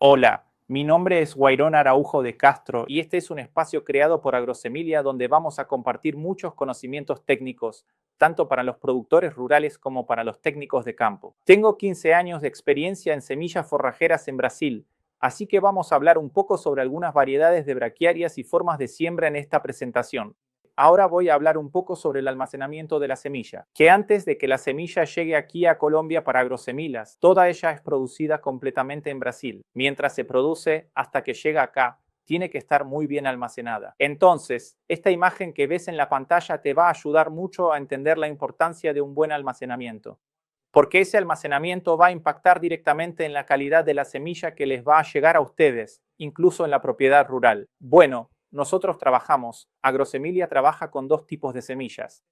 Hola, mi nombre es Guairón Araujo de Castro y este es un espacio creado por Agrosemilia donde vamos a compartir muchos conocimientos técnicos, tanto para los productores rurales como para los técnicos de campo. Tengo 15 años de experiencia en semillas forrajeras en Brasil, así que vamos a hablar un poco sobre algunas variedades de braquiarias y formas de siembra en esta presentación. Ahora voy a hablar un poco sobre el almacenamiento de la semilla, que antes de que la semilla llegue aquí a Colombia para Agrosemilas, toda ella es producida completamente en Brasil. Mientras se produce hasta que llega acá, tiene que estar muy bien almacenada. Entonces, esta imagen que ves en la pantalla te va a ayudar mucho a entender la importancia de un buen almacenamiento, porque ese almacenamiento va a impactar directamente en la calidad de la semilla que les va a llegar a ustedes, incluso en la propiedad rural. Bueno, nosotros Agrosemilia trabaja con dos tipos de semillas.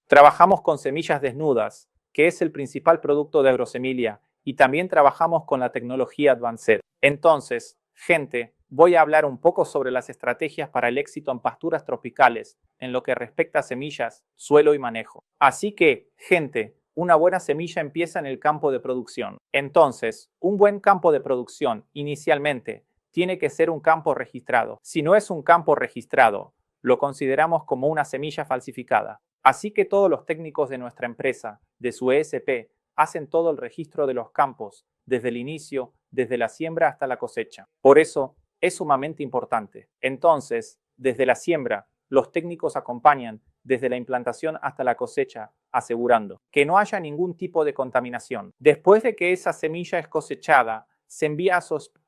Trabajamos con semillas desnudas, que es el principal producto de Agrosemilia, y también trabajamos con la tecnología Advanced. Entonces, gente, voy a hablar un poco sobre las estrategias para el éxito en pasturas tropicales, en lo que respecta a semillas, suelo y manejo. Así que, gente, una buena semilla empieza en el campo de producción. Entonces, un buen campo de producción, inicialmente, tiene que ser un campo registrado. Si no es un campo registrado, lo consideramos como una semilla falsificada. Así que todos los técnicos de nuestra empresa, de su ESP, hacen todo el registro de los campos, desde el inicio, desde la siembra hasta la cosecha. Por eso, es sumamente importante. Entonces, desde la siembra, los técnicos acompañan desde la implantación hasta la cosecha, asegurando que no haya ningún tipo de contaminación. Después de que esa semilla es cosechada, se envía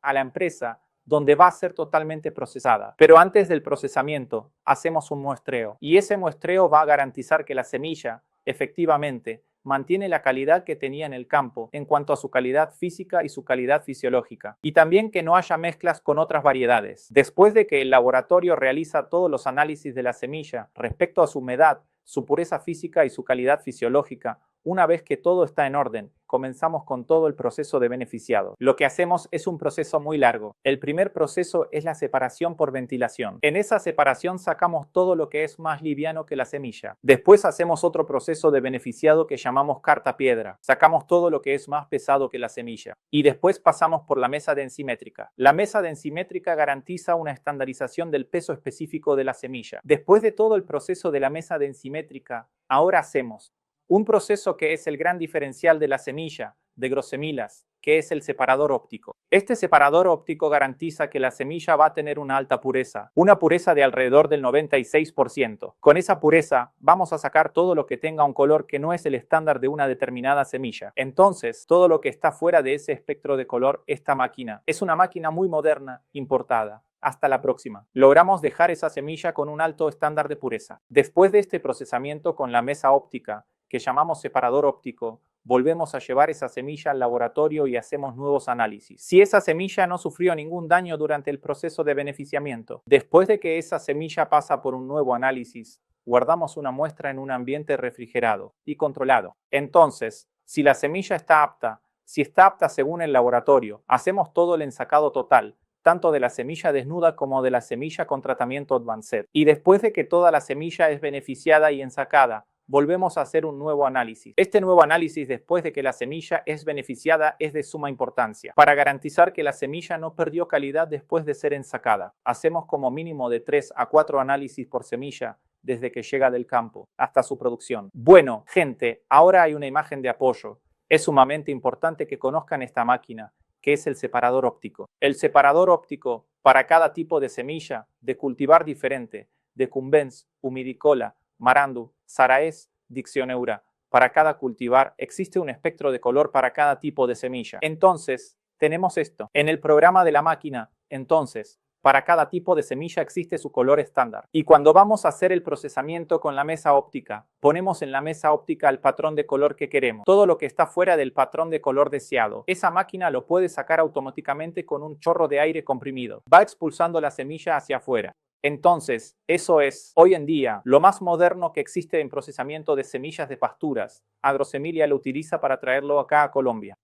a la empresa donde va a ser totalmente procesada. Pero antes del procesamiento, hacemos un muestreo y ese muestreo va a garantizar que la semilla, efectivamente, mantiene la calidad que tenía en el campo en cuanto a su calidad física y su calidad fisiológica, y también que no haya mezclas con otras variedades. Después de que el laboratorio realiza todos los análisis de la semilla respecto a su humedad, su pureza física y su calidad fisiológica, una vez que todo está en orden, comenzamos con todo el proceso de beneficiado. Lo que hacemos es un proceso muy largo. El primer proceso es la separación por ventilación. En esa separación sacamos todo lo que es más liviano que la semilla. Después hacemos otro proceso de beneficiado que llamamos carta piedra. Sacamos todo lo que es más pesado que la semilla. Y después pasamos por la mesa densimétrica. La mesa densimétrica garantiza una estandarización del peso específico de la semilla. Después de todo el proceso de la mesa densimétrica, ahora hacemos un proceso que es el gran diferencial de la semilla de Grosemilas, que es el separador óptico. Este separador óptico garantiza que la semilla va a tener una alta pureza, una pureza de alrededor del 96%. Con esa pureza vamos a sacar todo lo que tenga un color que no es el estándar de una determinada semilla. Entonces, todo lo que está fuera de ese espectro de color, esta máquina es una máquina muy moderna, importada. Hasta la próxima. Logramos dejar esa semilla con un alto estándar de pureza. Después de este procesamiento con la mesa óptica, que llamamos separador óptico, volvemos a llevar esa semilla al laboratorio y hacemos nuevos análisis. Si esa semilla no sufrió ningún daño durante el proceso de beneficiamiento, después de que esa semilla pasa por un nuevo análisis, guardamos una muestra en un ambiente refrigerado y controlado. Entonces, si la semilla está apta, si está apta según el laboratorio, hacemos todo el ensacado total, tanto de la semilla desnuda como de la semilla con tratamiento Advanced. Y después de que toda la semilla es beneficiada y ensacada, volvemos a hacer un nuevo análisis. Este nuevo análisis después de que la semilla es beneficiada es de suma importancia para garantizar que la semilla no perdió calidad después de ser ensacada. Hacemos como mínimo de 3 a 4 análisis por semilla desde que llega del campo hasta su producción. Bueno, gente, ahora hay una imagen de apoyo. Es sumamente importante que conozcan esta máquina, que es el separador óptico. El separador óptico para cada tipo de semilla, de cultivar diferente, de cumbens, humidicola, marandu, saraes, diccioneura. Para cada cultivar existe un espectro de color para cada tipo de semilla. Entonces, tenemos esto. En el programa de la máquina, entonces, para cada tipo de semilla existe su color estándar. Y cuando vamos a hacer el procesamiento con la mesa óptica, ponemos en la mesa óptica el patrón de color que queremos. Todo lo que está fuera del patrón de color deseado, esa máquina lo puede sacar automáticamente con un chorro de aire comprimido. Va expulsando la semilla hacia afuera. Entonces, eso es, hoy en día, lo más moderno que existe en procesamiento de semillas de pasturas. Agrosemilia lo utiliza para traerlo acá a Colombia.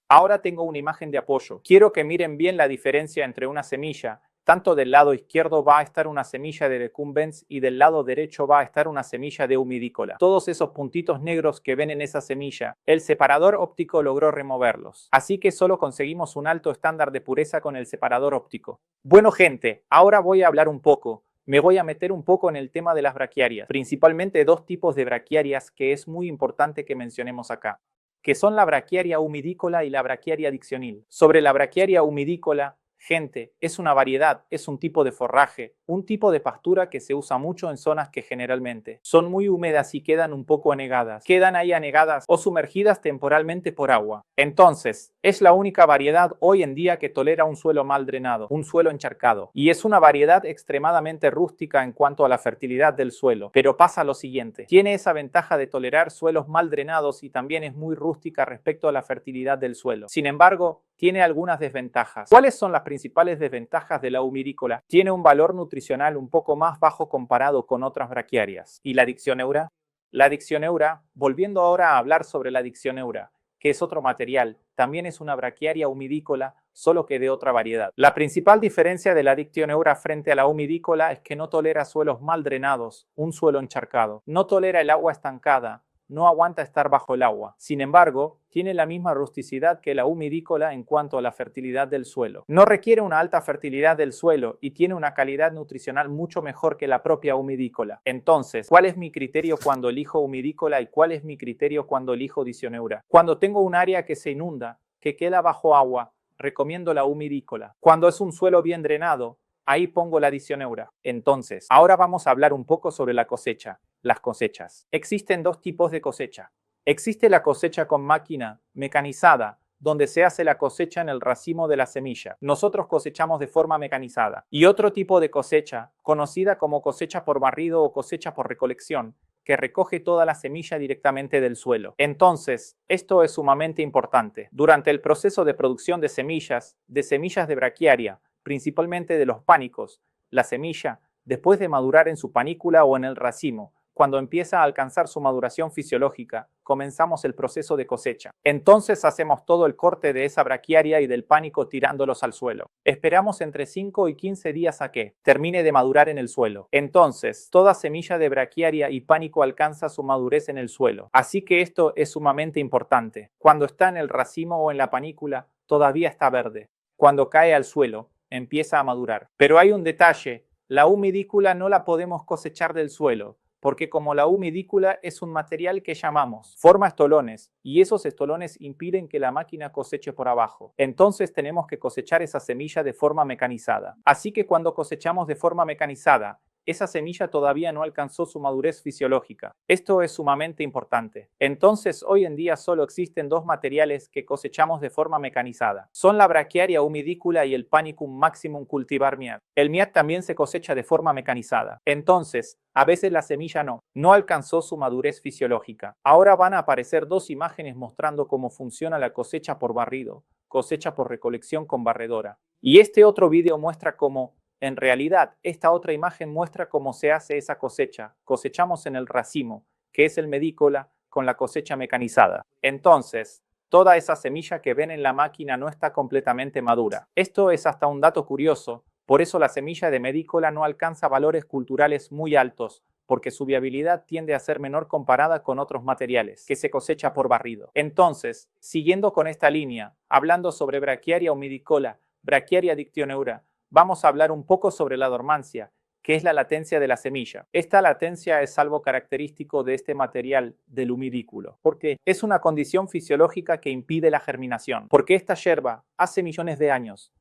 Ahora tengo una imagen de apoyo. Quiero que miren bien la diferencia entre una semilla Tanto del lado izquierdo va a estar una semilla de decumbens y del lado derecho va a estar una semilla de humidícola. Todos esos puntitos negros que ven en esa semilla, el separador óptico logró removerlos. Así que solo conseguimos un alto estándar de pureza con el separador óptico. Bueno, gente, ahora voy a hablar un poco. Me voy a meter un poco en el tema de las braquiarias, principalmente dos tipos de braquiarias que es muy importante que mencionemos acá, que son la braquiaria humidícola y la braquiaria diccionil. Sobre la braquiaria humidícola, gente, es una variedad, es un tipo de forraje, un tipo de pastura que se usa mucho en zonas que generalmente son muy húmedas y quedan un poco anegadas. Quedan ahí anegadas o sumergidas temporalmente por agua. Entonces, es la única variedad hoy en día que tolera un suelo mal drenado, un suelo encharcado. Y es una variedad extremadamente rústica en cuanto a la fertilidad del suelo. Pero pasa lo siguiente, tiene esa ventaja de tolerar suelos mal drenados y también es muy rústica respecto a la fertilidad del suelo. Sin embargo, tiene algunas desventajas. ¿Cuáles son las principales desventajas de la humidícola? Tiene un valor nutricional un poco más bajo comparado con otras braquiarias. ¿Y la diccioneura? La diccioneura, volviendo ahora a hablar sobre la diccioneura, que es otro material, también es una braquiaria humidícola, solo que de otra variedad. La principal diferencia de la dictioneura frente a la humidícola es que no tolera suelos mal drenados, un suelo encharcado. No tolera el agua estancada, no aguanta estar bajo el agua. Sin embargo, tiene la misma rusticidad que la humidícola en cuanto a la fertilidad del suelo. No requiere una alta fertilidad del suelo y tiene una calidad nutricional mucho mejor que la propia humidícola. Entonces, ¿cuál es mi criterio cuando elijo humidícola y cuál es mi criterio cuando elijo diccioneura? Cuando tengo un área que se inunda, que queda bajo agua, recomiendo la humidícola. Cuando es un suelo bien drenado, ahí pongo la diccioneura. Entonces, ahora vamos a hablar un poco sobre la cosecha. Las cosechas. Existen dos tipos de cosecha. Existe la cosecha con máquina mecanizada, donde se hace la cosecha en el racimo de la semilla. Nosotros cosechamos de forma mecanizada. Y otro tipo de cosecha, conocida como cosecha por barrido o cosecha por recolección, que recoge toda la semilla directamente del suelo. Entonces, esto es sumamente importante. Durante el proceso de producción de semillas de braquiaria, principalmente de los pánicos, la semilla, después de madurar en su panícula o en el racimo, cuando empieza a alcanzar su maduración fisiológica, comenzamos el proceso de cosecha. Entonces hacemos todo el corte de esa braquiaria y del pánico tirándolos al suelo. Esperamos entre 5 y 15 días a que termine de madurar en el suelo. Entonces, toda semilla de braquiaria y pánico alcanza su madurez en el suelo. Así que esto es sumamente importante. Cuando está en el racimo o en la panícula, todavía está verde. Cuando cae al suelo, empieza a madurar. Pero hay un detalle, la humidícula no la podemos cosechar del suelo, porque como la humidícula es un material que llamamos, forma estolones, y esos estolones impiden que la máquina coseche por abajo. Entonces tenemos que cosechar esa semilla de forma mecanizada. Así que cuando cosechamos de forma mecanizada, esa semilla todavía no alcanzó su madurez fisiológica. Esto es sumamente importante. Entonces, hoy en día solo existen dos materiales que cosechamos de forma mecanizada. Son la braquiaria humidícula y el Panicum maximum cultivar MIAT. El MIAT también se cosecha de forma mecanizada. Entonces, a veces la semilla no alcanzó su madurez fisiológica. Ahora van a aparecer dos imágenes mostrando cómo funciona la cosecha por barrido, cosecha por recolección con barredora. Y este otro video muestra cómo en realidad, esta otra imagen muestra cómo se hace esa cosecha. Cosechamos en el racimo, que es el medícola, con la cosecha mecanizada. Entonces, toda esa semilla que ven en la máquina no está completamente madura. Esto es hasta un dato curioso, por eso la semilla de medícola no alcanza valores culturales muy altos, porque su viabilidad tiende a ser menor comparada con otros materiales, que se cosecha por barrido. Entonces, siguiendo con esta línea, hablando sobre braquiaria humidicola, braquiaria dictioneura, vamos a hablar un poco sobre la dormancia, que es la latencia de la semilla. Esta latencia es algo característico de este material del humidículo, porque es una condición fisiológica que impide la germinación, porque esta yerba hace millones de años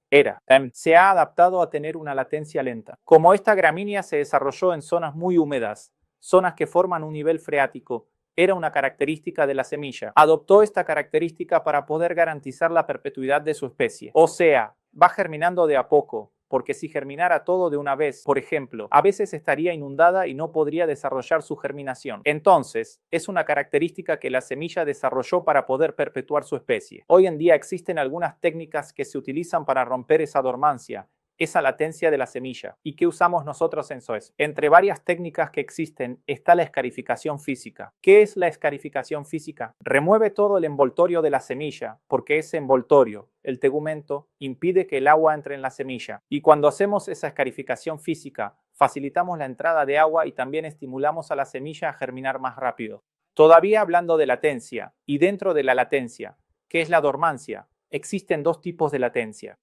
se ha adaptado a tener una latencia lenta. Como esta gramínea se desarrolló en zonas muy húmedas, zonas que forman un nivel freático, era una característica de la semilla. Adoptó esta característica para poder garantizar la perpetuidad de su especie. O sea, va germinando de a poco, porque si germinara todo de una vez, por ejemplo, a veces estaría inundada y no podría desarrollar su germinación. Entonces, es una característica que la semilla desarrolló para poder perpetuar su especie. Hoy en día existen algunas técnicas que se utilizan para romper esa dormancia, esa latencia de la semilla. ¿Y qué usamos nosotros en SOES? Entre varias técnicas que existen está la escarificación física. ¿Qué es la escarificación física? Remueve todo el envoltorio de la semilla, porque ese envoltorio, el tegumento, impide que el agua entre en la semilla. Y cuando hacemos esa escarificación física, facilitamos la entrada de agua y también estimulamos a la semilla a germinar más rápido. Todavía hablando de latencia, y dentro de la latencia, ¿qué es la dormancia? Existen dos tipos de latencia.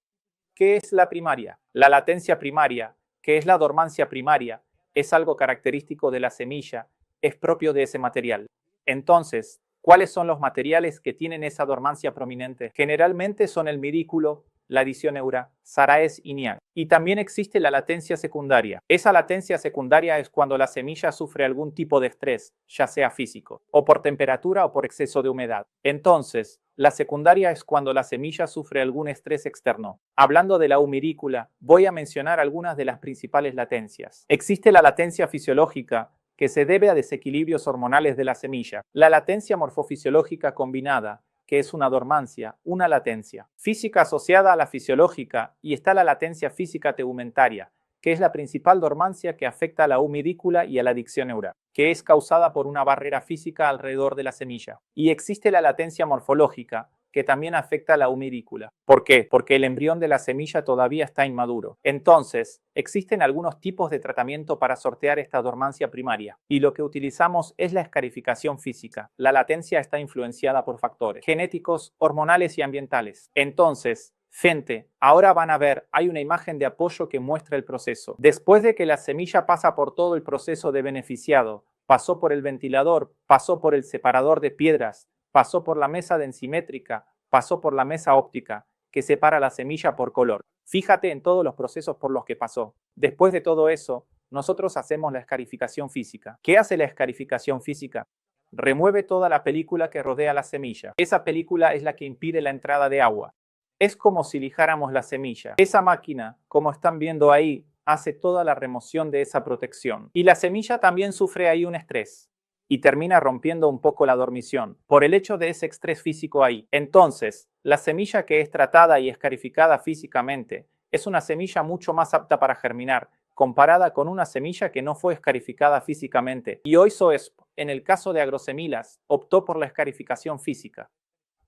¿Qué es la primaria? La latencia primaria, que es la dormancia primaria, es algo característico de la semilla, es propio de ese material. Entonces, ¿cuáles son los materiales que tienen esa dormancia prominente? Generalmente son el midículo, la Dicyoneura, Saraes y Niac. Y también existe la latencia secundaria. Esa latencia secundaria es cuando la semilla sufre algún tipo de estrés, ya sea físico, o por temperatura o por exceso de humedad. Entonces, la secundaria es cuando la semilla sufre algún estrés externo. Hablando de la humirícula, voy a mencionar algunas de las principales latencias. Existe la latencia fisiológica, que se debe a desequilibrios hormonales de la semilla. La latencia morfofisiológica combinada, que es una dormancia, una latencia. Física asociada a la fisiológica, y está la latencia física tegumentaria, que es la principal dormancia que afecta a la humidícula y a la Dicyoneura, que es causada por una barrera física alrededor de la semilla. Y existe la latencia morfológica, que también afecta a la humidícula. ¿Por qué? Porque el embrión de la semilla todavía está inmaduro. Entonces, existen algunos tipos de tratamiento para sortear esta dormancia primaria, y lo que utilizamos es la escarificación física. La latencia está influenciada por factores genéticos, hormonales y ambientales. Entonces, gente, ahora van a ver, hay una imagen de apoyo que muestra el proceso. Después de que la semilla pasa por todo el proceso de beneficiado, pasó por el ventilador, pasó por el separador de piedras, pasó por la mesa densimétrica, pasó por la mesa óptica, que separa la semilla por color. Fíjate en todos los procesos por los que pasó. Después de todo eso, nosotros hacemos la escarificación física. ¿Qué hace la escarificación física? Remueve toda la película que rodea la semilla. Esa película es la que impide la entrada de agua. Es como si lijáramos la semilla. Esa máquina, como están viendo ahí, hace toda la remoción de esa protección. Y la semilla también sufre ahí un estrés y termina rompiendo un poco la dormición por el hecho de ese estrés físico ahí. Entonces, la semilla que es tratada y escarificada físicamente es una semilla mucho más apta para germinar, comparada con una semilla que no fue escarificada físicamente. Y hoy SOESP, en el caso de agrosemilas, optó por la escarificación física.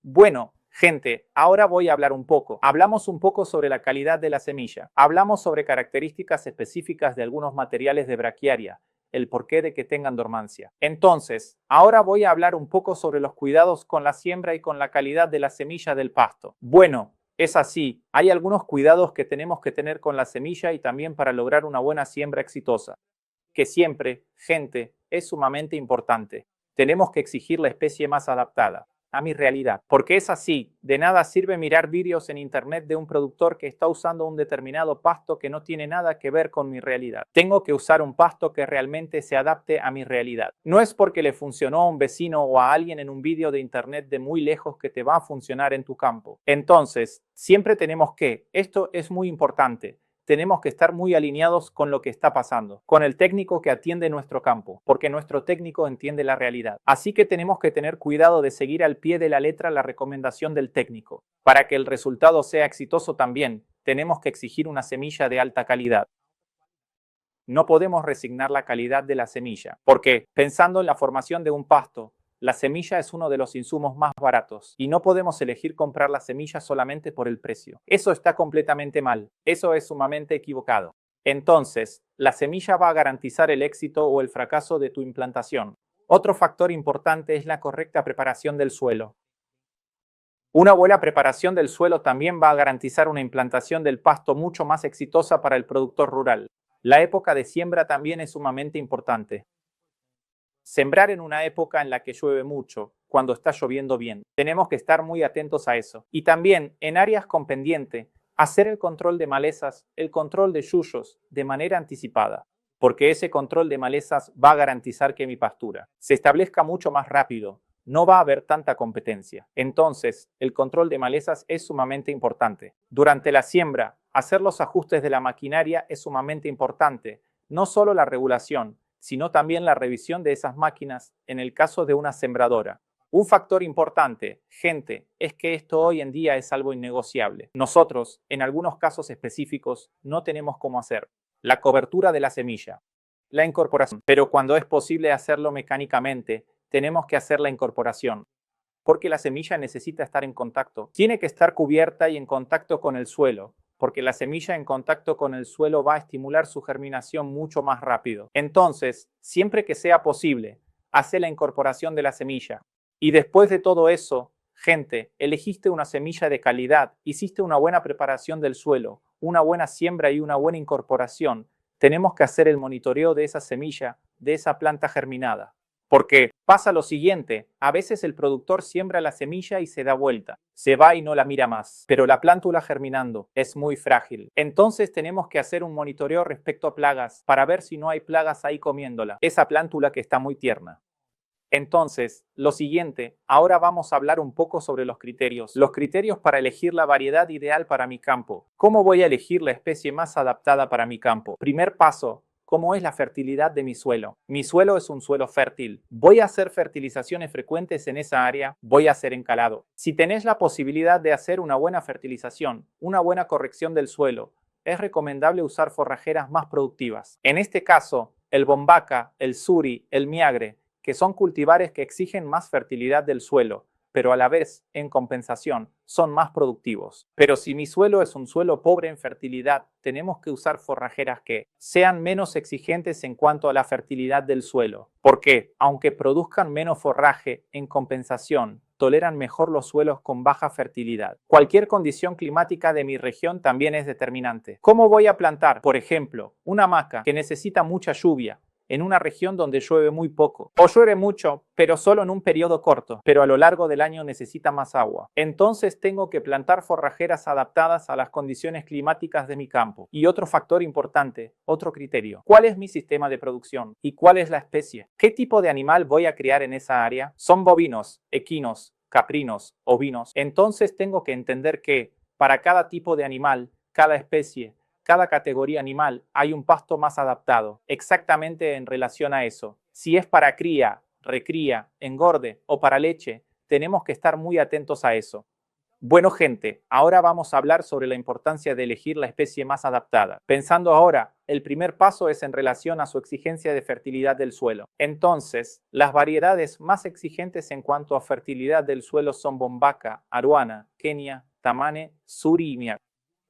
Bueno, gente, ahora voy a hablar un poco. Hablamos un poco sobre la calidad de la semilla. Hablamos sobre características específicas de algunos materiales de braquiaria, el porqué de que tengan dormancia. Entonces, ahora voy a hablar un poco sobre los cuidados con la siembra y con la calidad de la semilla del pasto. Bueno, es así. Hay algunos cuidados que tenemos que tener con la semilla y también para lograr una buena siembra exitosa. Que siempre, gente, es sumamente importante. Tenemos que exigir la especie más adaptada a mi realidad. Porque es así, de nada sirve mirar vídeos en internet de un productor que está usando un determinado pasto que no tiene nada que ver con mi realidad. Tengo que usar un pasto que realmente se adapte a mi realidad. No es porque le funcionó a un vecino o a alguien en un vídeo de internet de muy lejos que te va a funcionar en tu campo. Entonces, siempre tenemos que, esto es muy importante, tenemos que estar muy alineados con lo que está pasando, con el técnico que atiende nuestro campo, porque nuestro técnico entiende la realidad. Así que tenemos que tener cuidado de seguir al pie de la letra la recomendación del técnico. Para que el resultado sea exitoso también, tenemos que exigir una semilla de alta calidad. No podemos resignar la calidad de la semilla, porque pensando en la formación de un pasto, la semilla es uno de los insumos más baratos y no podemos elegir comprar la semilla solamente por el precio. Eso está completamente mal. Eso es sumamente equivocado. Entonces, la semilla va a garantizar el éxito o el fracaso de tu implantación. Otro factor importante es la correcta preparación del suelo. Una buena preparación del suelo también va a garantizar una implantación del pasto mucho más exitosa para el productor rural. La época de siembra también es sumamente importante. Sembrar en una época en la que llueve mucho, cuando está lloviendo bien. Tenemos que estar muy atentos a eso. Y también en áreas con pendiente, hacer el control de malezas, el control de yuyos de manera anticipada, porque ese control de malezas va a garantizar que mi pastura se establezca mucho más rápido. No va a haber tanta competencia. Entonces, el control de malezas es sumamente importante. Durante la siembra, hacer los ajustes de la maquinaria es sumamente importante. No solo la regulación, sino también la revisión de esas máquinas en el caso de una sembradora. Un factor importante, gente, es que esto hoy en día es algo innegociable. Nosotros, en algunos casos específicos, no tenemos cómo hacer. La cobertura de la semilla, la incorporación. Pero cuando es posible hacerlo mecánicamente, tenemos que hacer la incorporación, porque la semilla necesita estar en contacto. Tiene que estar cubierta y en contacto con el suelo, porque la semilla en contacto con el suelo va a estimular su germinación mucho más rápido. Entonces, siempre que sea posible, hace la incorporación de la semilla. Y después de todo eso, gente, elegiste una semilla de calidad, hiciste una buena preparación del suelo, una buena siembra y una buena incorporación. Tenemos que hacer el monitoreo de esa semilla, de esa planta germinada. Porque pasa lo siguiente, a veces el productor siembra la semilla y se da vuelta, se va y no la mira más, pero la plántula germinando es muy frágil. Entonces tenemos que hacer un monitoreo respecto a plagas para ver si no hay plagas ahí comiéndola, esa plántula que está muy tierna. Entonces, lo siguiente, ahora vamos a hablar un poco sobre los criterios. Los criterios para elegir la variedad ideal para mi campo. ¿Cómo voy a elegir la especie más adaptada para mi campo? Primer paso, ¿cómo es la fertilidad de mi suelo? Mi suelo es un suelo fértil. ¿Voy a hacer fertilizaciones frecuentes en esa área? Voy a hacer encalado. Si tenés la posibilidad de hacer una buena fertilización, una buena corrección del suelo, es recomendable usar forrajeras más productivas. En este caso, el bombaca, el suri, el miagre, que son cultivares que exigen más fertilidad del suelo, pero a la vez, en compensación, son más productivos. Pero si mi suelo es un suelo pobre en fertilidad, tenemos que usar forrajeras que sean menos exigentes en cuanto a la fertilidad del suelo, porque, aunque produzcan menos forraje, en compensación, toleran mejor los suelos con baja fertilidad. Cualquier condición climática de mi región también es determinante. ¿Cómo voy a plantar, por ejemplo, una maca que necesita mucha lluvia en una región donde llueve muy poco? O llueve mucho, pero solo en un periodo corto, pero a lo largo del año necesita más agua. Entonces tengo que plantar forrajeras adaptadas a las condiciones climáticas de mi campo. Y otro factor importante, otro criterio, ¿cuál es mi sistema de producción? ¿Y cuál es la especie? ¿Qué tipo de animal voy a criar en esa área? ¿Son bovinos, equinos, caprinos, ovinos? Entonces tengo que entender que para cada tipo de animal, cada especie, cada categoría animal hay un pasto más adaptado, exactamente en relación a eso. Si es para cría, recría, engorde o para leche, tenemos que estar muy atentos a eso. Bueno, gente, ahora vamos a hablar sobre la importancia de elegir la especie más adaptada. Pensando ahora, el primer paso es en relación a su exigencia de fertilidad del suelo. Entonces, las variedades más exigentes en cuanto a fertilidad del suelo son bombaca, aruana, kenia, tamane, suri y miagre.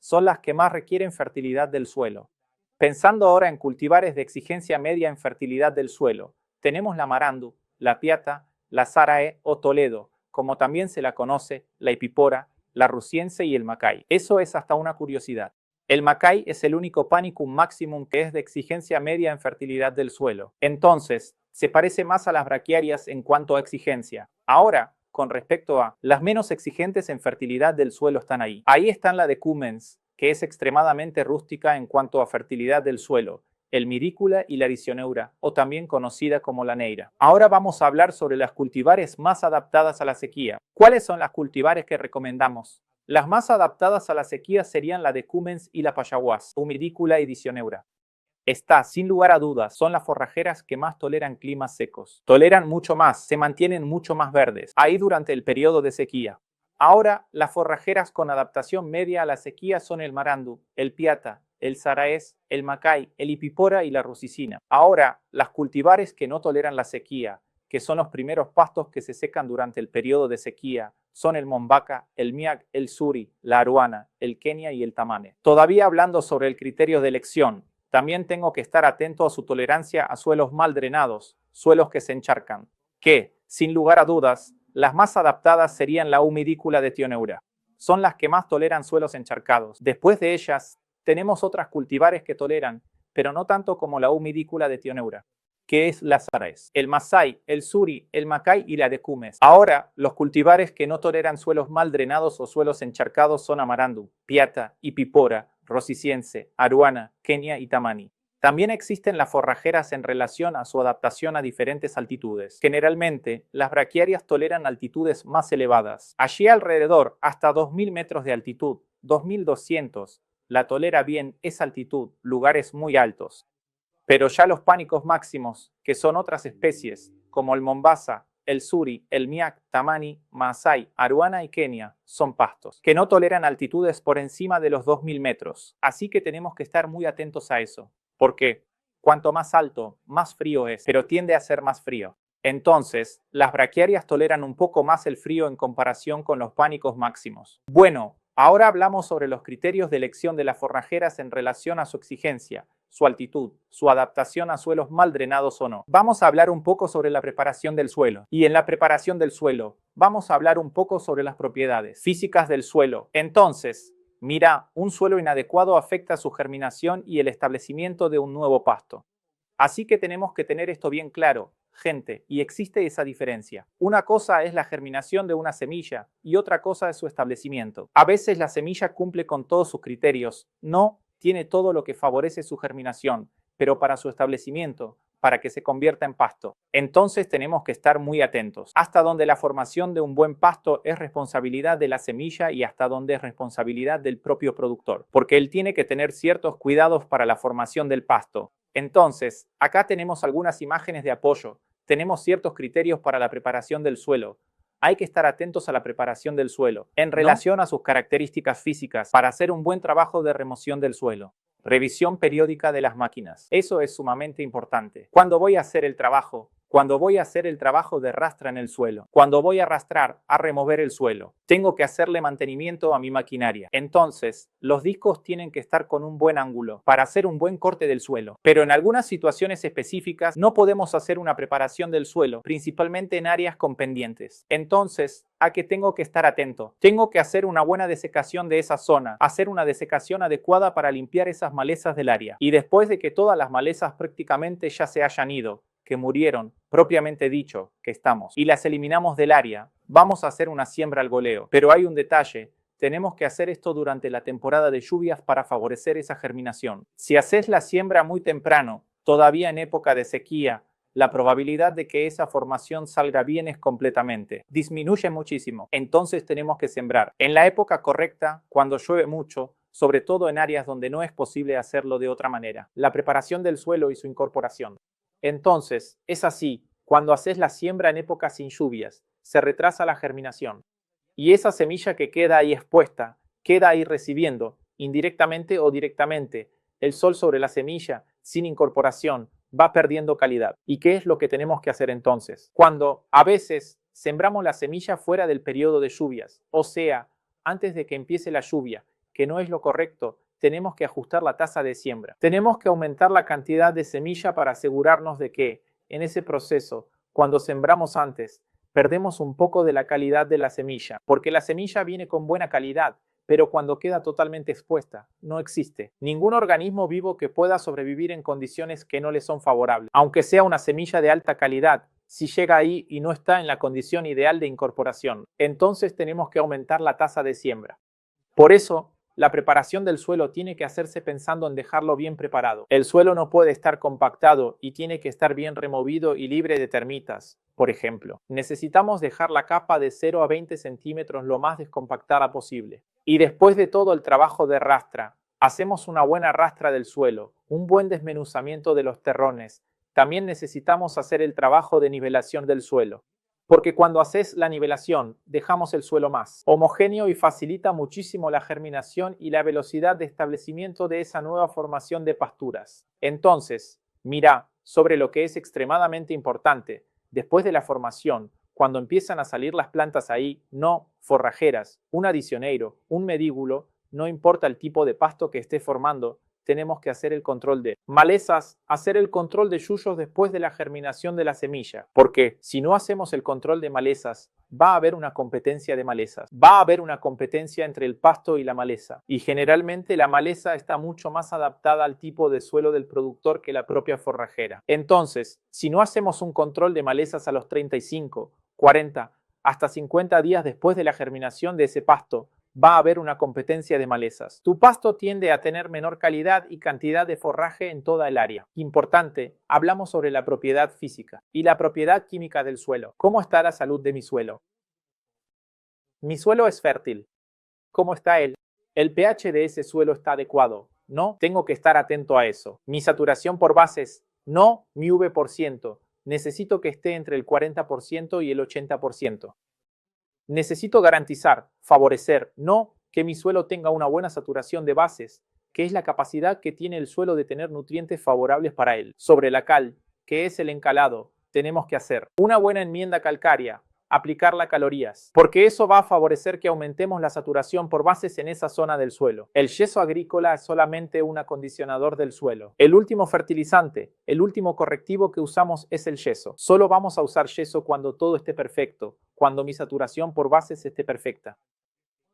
Son las que más requieren fertilidad del suelo. Pensando ahora en cultivares de exigencia media en fertilidad del suelo, tenemos la marandu, la piata, la zarae o Toledo, como también se la conoce, la epipora, la rusiense y el macay. Eso es hasta una curiosidad. El macay es el único panicum maximum que es de exigencia media en fertilidad del suelo. Entonces, se parece más a las braquiarias en cuanto a exigencia. Ahora, con respecto a las menos exigentes en fertilidad del suelo están ahí. Ahí están la decumens, que es extremadamente rústica en cuanto a fertilidad del suelo, el mirícula y la erisioneura, o también conocida como la neira. Ahora vamos a hablar sobre las cultivares más adaptadas a la sequía. ¿Cuáles son las cultivares que recomendamos? Las más adaptadas a la sequía serían la decumens y la payaguás, humirícula y erisioneura. Está, sin lugar a dudas, son las forrajeras que más toleran climas secos. Toleran mucho más, se mantienen mucho más verdes, ahí durante el periodo de sequía. Ahora, las forrajeras con adaptación media a la sequía son el marandu, el piata, el zaraes, el macay, el ipipora y la rusicina. Ahora, las cultivares que no toleran la sequía, que son los primeros pastos que se secan durante el periodo de sequía, son el mombaca, el miag, el suri, la aruana, el kenia y el tamane. Todavía hablando sobre el criterio de elección, también tengo que estar atento a su tolerancia a suelos mal drenados, suelos que se encharcan, que, sin lugar a dudas, las más adaptadas serían la humidícula de Tioneura. Son las que más toleran suelos encharcados. Después de ellas, tenemos otras cultivares que toleran, pero no tanto como la humidícula de Tioneura, que es la zaraes, el masai, el suri, el macay y la decumes. Ahora, los cultivares que no toleran suelos mal drenados o suelos encharcados son amarandu, piata, ipipora, rosiciense, aruana, kenia y tamani. También existen las forrajeras en relación a su adaptación a diferentes altitudes. Generalmente, las braquiarias toleran altitudes más elevadas. Allí alrededor, hasta 2000 metros de altitud, 2200, la tolera bien esa altitud, lugares muy altos. Pero ya los pánicos máximos, que son otras especies, como el mombasa, el suri, el miak, tamani, maasai, aruana y kenia son pastos que no toleran altitudes por encima de los 2000 metros. Así que tenemos que estar muy atentos a eso. Porque cuanto más alto, más frío es, pero tiende a ser más frío. Entonces, las braquiarias toleran un poco más el frío en comparación con los pánicos máximos. Bueno, ahora hablamos sobre los criterios de elección de las forrajeras en relación a su exigencia, su altitud, su adaptación a suelos mal drenados o no. Vamos a hablar un poco sobre la preparación del suelo. Y en la preparación del suelo, vamos a hablar un poco sobre las propiedades físicas del suelo. Entonces, mira, un suelo inadecuado afecta su germinación y el establecimiento de un nuevo pasto. Así que tenemos que tener esto bien claro, gente, y existe esa diferencia. Una cosa es la germinación de una semilla y otra cosa es su establecimiento. A veces la semilla cumple con todos sus criterios, no tiene todo lo que favorece su germinación, pero para su establecimiento, para que se convierta en pasto. Entonces tenemos que estar muy atentos, hasta donde la formación de un buen pasto es responsabilidad de la semilla y hasta donde es responsabilidad del propio productor, porque él tiene que tener ciertos cuidados para la formación del pasto. Entonces, acá tenemos algunas imágenes de apoyo, tenemos ciertos criterios para la preparación del suelo. Hay que estar atentos a la preparación del suelo en relación a sus características físicas para hacer un buen trabajo de remoción del suelo. Revisión periódica de las máquinas. Eso es sumamente importante. Cuando voy a hacer el trabajo de rastra en el suelo, cuando voy a arrastrar, a remover el suelo, tengo que hacerle mantenimiento a mi maquinaria. Entonces, los discos tienen que estar con un buen ángulo para hacer un buen corte del suelo. Pero en algunas situaciones específicas no podemos hacer una preparación del suelo, principalmente en áreas con pendientes. Entonces, ¿a qué tengo que estar atento? Tengo que hacer una buena desecación de esa zona, hacer una desecación adecuada para limpiar esas malezas del área. Y después de que todas las malezas prácticamente ya se hayan ido, que murieron, propiamente dicho, que estamos, y las eliminamos del área, vamos a hacer una siembra al goleo. Pero hay un detalle, tenemos que hacer esto durante la temporada de lluvias para favorecer esa germinación. Si haces la siembra muy temprano, todavía en época de sequía, la probabilidad de que esa formación salga bien es completamente. Disminuye muchísimo. Entonces tenemos que sembrar en la época correcta, cuando llueve mucho, sobre todo en áreas donde no es posible hacerlo de otra manera. La preparación del suelo y su incorporación. Entonces, es así, cuando haces la siembra en épocas sin lluvias, se retrasa la germinación. Y esa semilla que queda ahí expuesta, queda ahí recibiendo, indirectamente o directamente, el sol sobre la semilla, sin incorporación, va perdiendo calidad. ¿Y qué es lo que tenemos que hacer entonces? Cuando a veces sembramos la semilla fuera del periodo de lluvias, o sea, antes de que empiece la lluvia, que no es lo correcto, tenemos que ajustar la tasa de siembra. Tenemos que aumentar la cantidad de semilla para asegurarnos de que, en ese proceso, cuando sembramos antes, perdemos un poco de la calidad de la semilla, porque la semilla viene con buena calidad, pero cuando queda totalmente expuesta, no existe ningún organismo vivo que pueda sobrevivir en condiciones que no le son favorables, aunque sea una semilla de alta calidad. Si llega ahí y no está en la condición ideal de incorporación, entonces tenemos que aumentar la tasa de siembra. Por eso, la preparación del suelo tiene que hacerse pensando en dejarlo bien preparado. El suelo no puede estar compactado y tiene que estar bien removido y libre de termitas, por ejemplo. Necesitamos dejar la capa de 0 a 20 centímetros lo más descompactada posible. Y después de todo el trabajo de rastra, hacemos una buena rastra del suelo, un buen desmenuzamiento de los terrones. También necesitamos hacer el trabajo de nivelación del suelo. Porque cuando haces la nivelación, dejamos el suelo más homogéneo y facilita muchísimo la germinación y la velocidad de establecimiento de esa nueva formación de pasturas. Entonces, mira, sobre lo que es extremadamente importante, después de la formación, cuando empiezan a salir las plantas ahí, no forrajeras, un adicioneiro, un medíbulo, no importa el tipo de pasto que esté formando, tenemos que hacer el control de malezas, hacer el control de yuyos después de la germinación de la semilla, porque si no hacemos el control de malezas, va a haber una competencia de malezas, va a haber una competencia entre el pasto y la maleza, y generalmente la maleza está mucho más adaptada al tipo de suelo del productor que la propia forrajera. Entonces, si no hacemos un control de malezas a los 35, 40, hasta 50 días después de la germinación de ese pasto, va a haber una competencia de malezas. Tu pasto tiende a tener menor calidad y cantidad de forraje en toda el área. Importante, hablamos sobre la propiedad física y la propiedad química del suelo. ¿Cómo está la salud de mi suelo? Mi suelo es fértil. ¿Cómo está él? ¿El pH de ese suelo está adecuado? No, tengo que estar atento a eso. Mi saturación por bases, no mi V%. necesito que esté entre el 40% y el 80%. Necesito garantizar, favorecer, no que mi suelo tenga una buena saturación de bases, que es la capacidad que tiene el suelo de tener nutrientes favorables para él. Sobre la cal, que es el encalado, tenemos que hacer una buena enmienda calcárea, aplicarla calorías, porque eso va a favorecer que aumentemos la saturación por bases en esa zona del suelo. El yeso agrícola es solamente un acondicionador del suelo. El último fertilizante, el último correctivo que usamos es el yeso. Solo vamos a usar yeso cuando todo esté perfecto, cuando mi saturación por bases esté perfecta.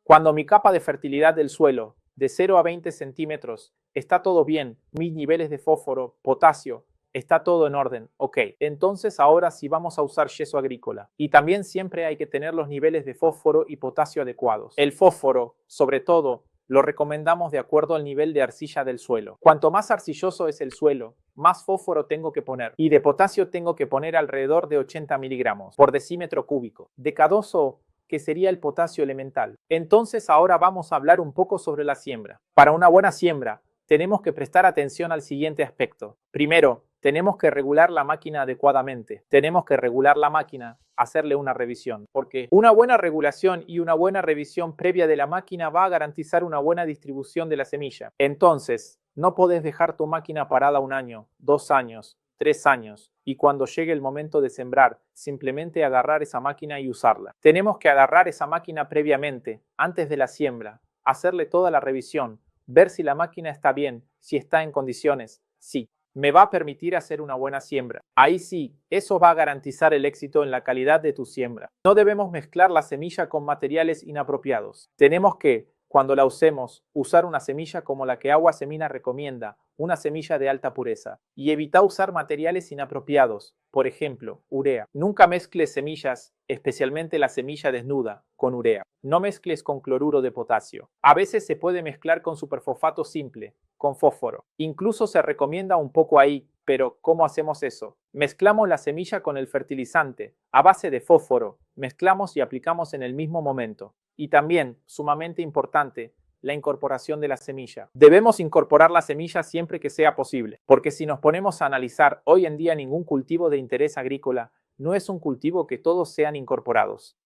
Cuando mi capa de fertilidad del suelo, de 0 a 20 centímetros, está todo bien, mis niveles de fósforo, potasio, está todo en orden, ok. Entonces ahora sí vamos a usar yeso agrícola. Y también siempre hay que tener los niveles de fósforo y potasio adecuados. El fósforo, sobre todo, lo recomendamos de acuerdo al nivel de arcilla del suelo. Cuanto más arcilloso es el suelo, más fósforo tengo que poner. Y de potasio tengo que poner alrededor de 80 miligramos por decímetro cúbico. De K2O, que sería el potasio elemental. Entonces ahora vamos a hablar un poco sobre la siembra. Para una buena siembra, tenemos que prestar atención al siguiente aspecto. Primero, tenemos que regular la máquina adecuadamente. Tenemos que regular la máquina, hacerle una revisión, porque una buena regulación y una buena revisión previa de la máquina va a garantizar una buena distribución de la semilla. Entonces, no podés dejar tu máquina parada 1 año, 2 años, 3 años, y cuando llegue el momento de sembrar, simplemente agarrar esa máquina y usarla. Tenemos que agarrar esa máquina previamente, antes de la siembra, hacerle toda la revisión, ver si la máquina está bien, si está en condiciones. Sí, me va a permitir hacer una buena siembra. Ahí sí, eso va a garantizar el éxito en la calidad de tu siembra. No debemos mezclar la semilla con materiales inapropiados. Tenemos que, cuando la usemos, usar una semilla como la que Agua Semina recomienda, una semilla de alta pureza, y evita usar materiales inapropiados, por ejemplo, urea. Nunca mezcles semillas, especialmente la semilla desnuda, con urea. No mezcles con cloruro de potasio. A veces se puede mezclar con superfosfato simple, con fósforo. Incluso se recomienda un poco ahí, pero ¿cómo hacemos eso? Mezclamos la semilla con el fertilizante, a base de fósforo, mezclamos y aplicamos en el mismo momento. Y también, sumamente importante, la incorporación de la semilla. Debemos incorporar la semilla siempre que sea posible, porque si nos ponemos a analizar, hoy en día ningún cultivo de interés agrícola no es un cultivo que todos sean incorporados.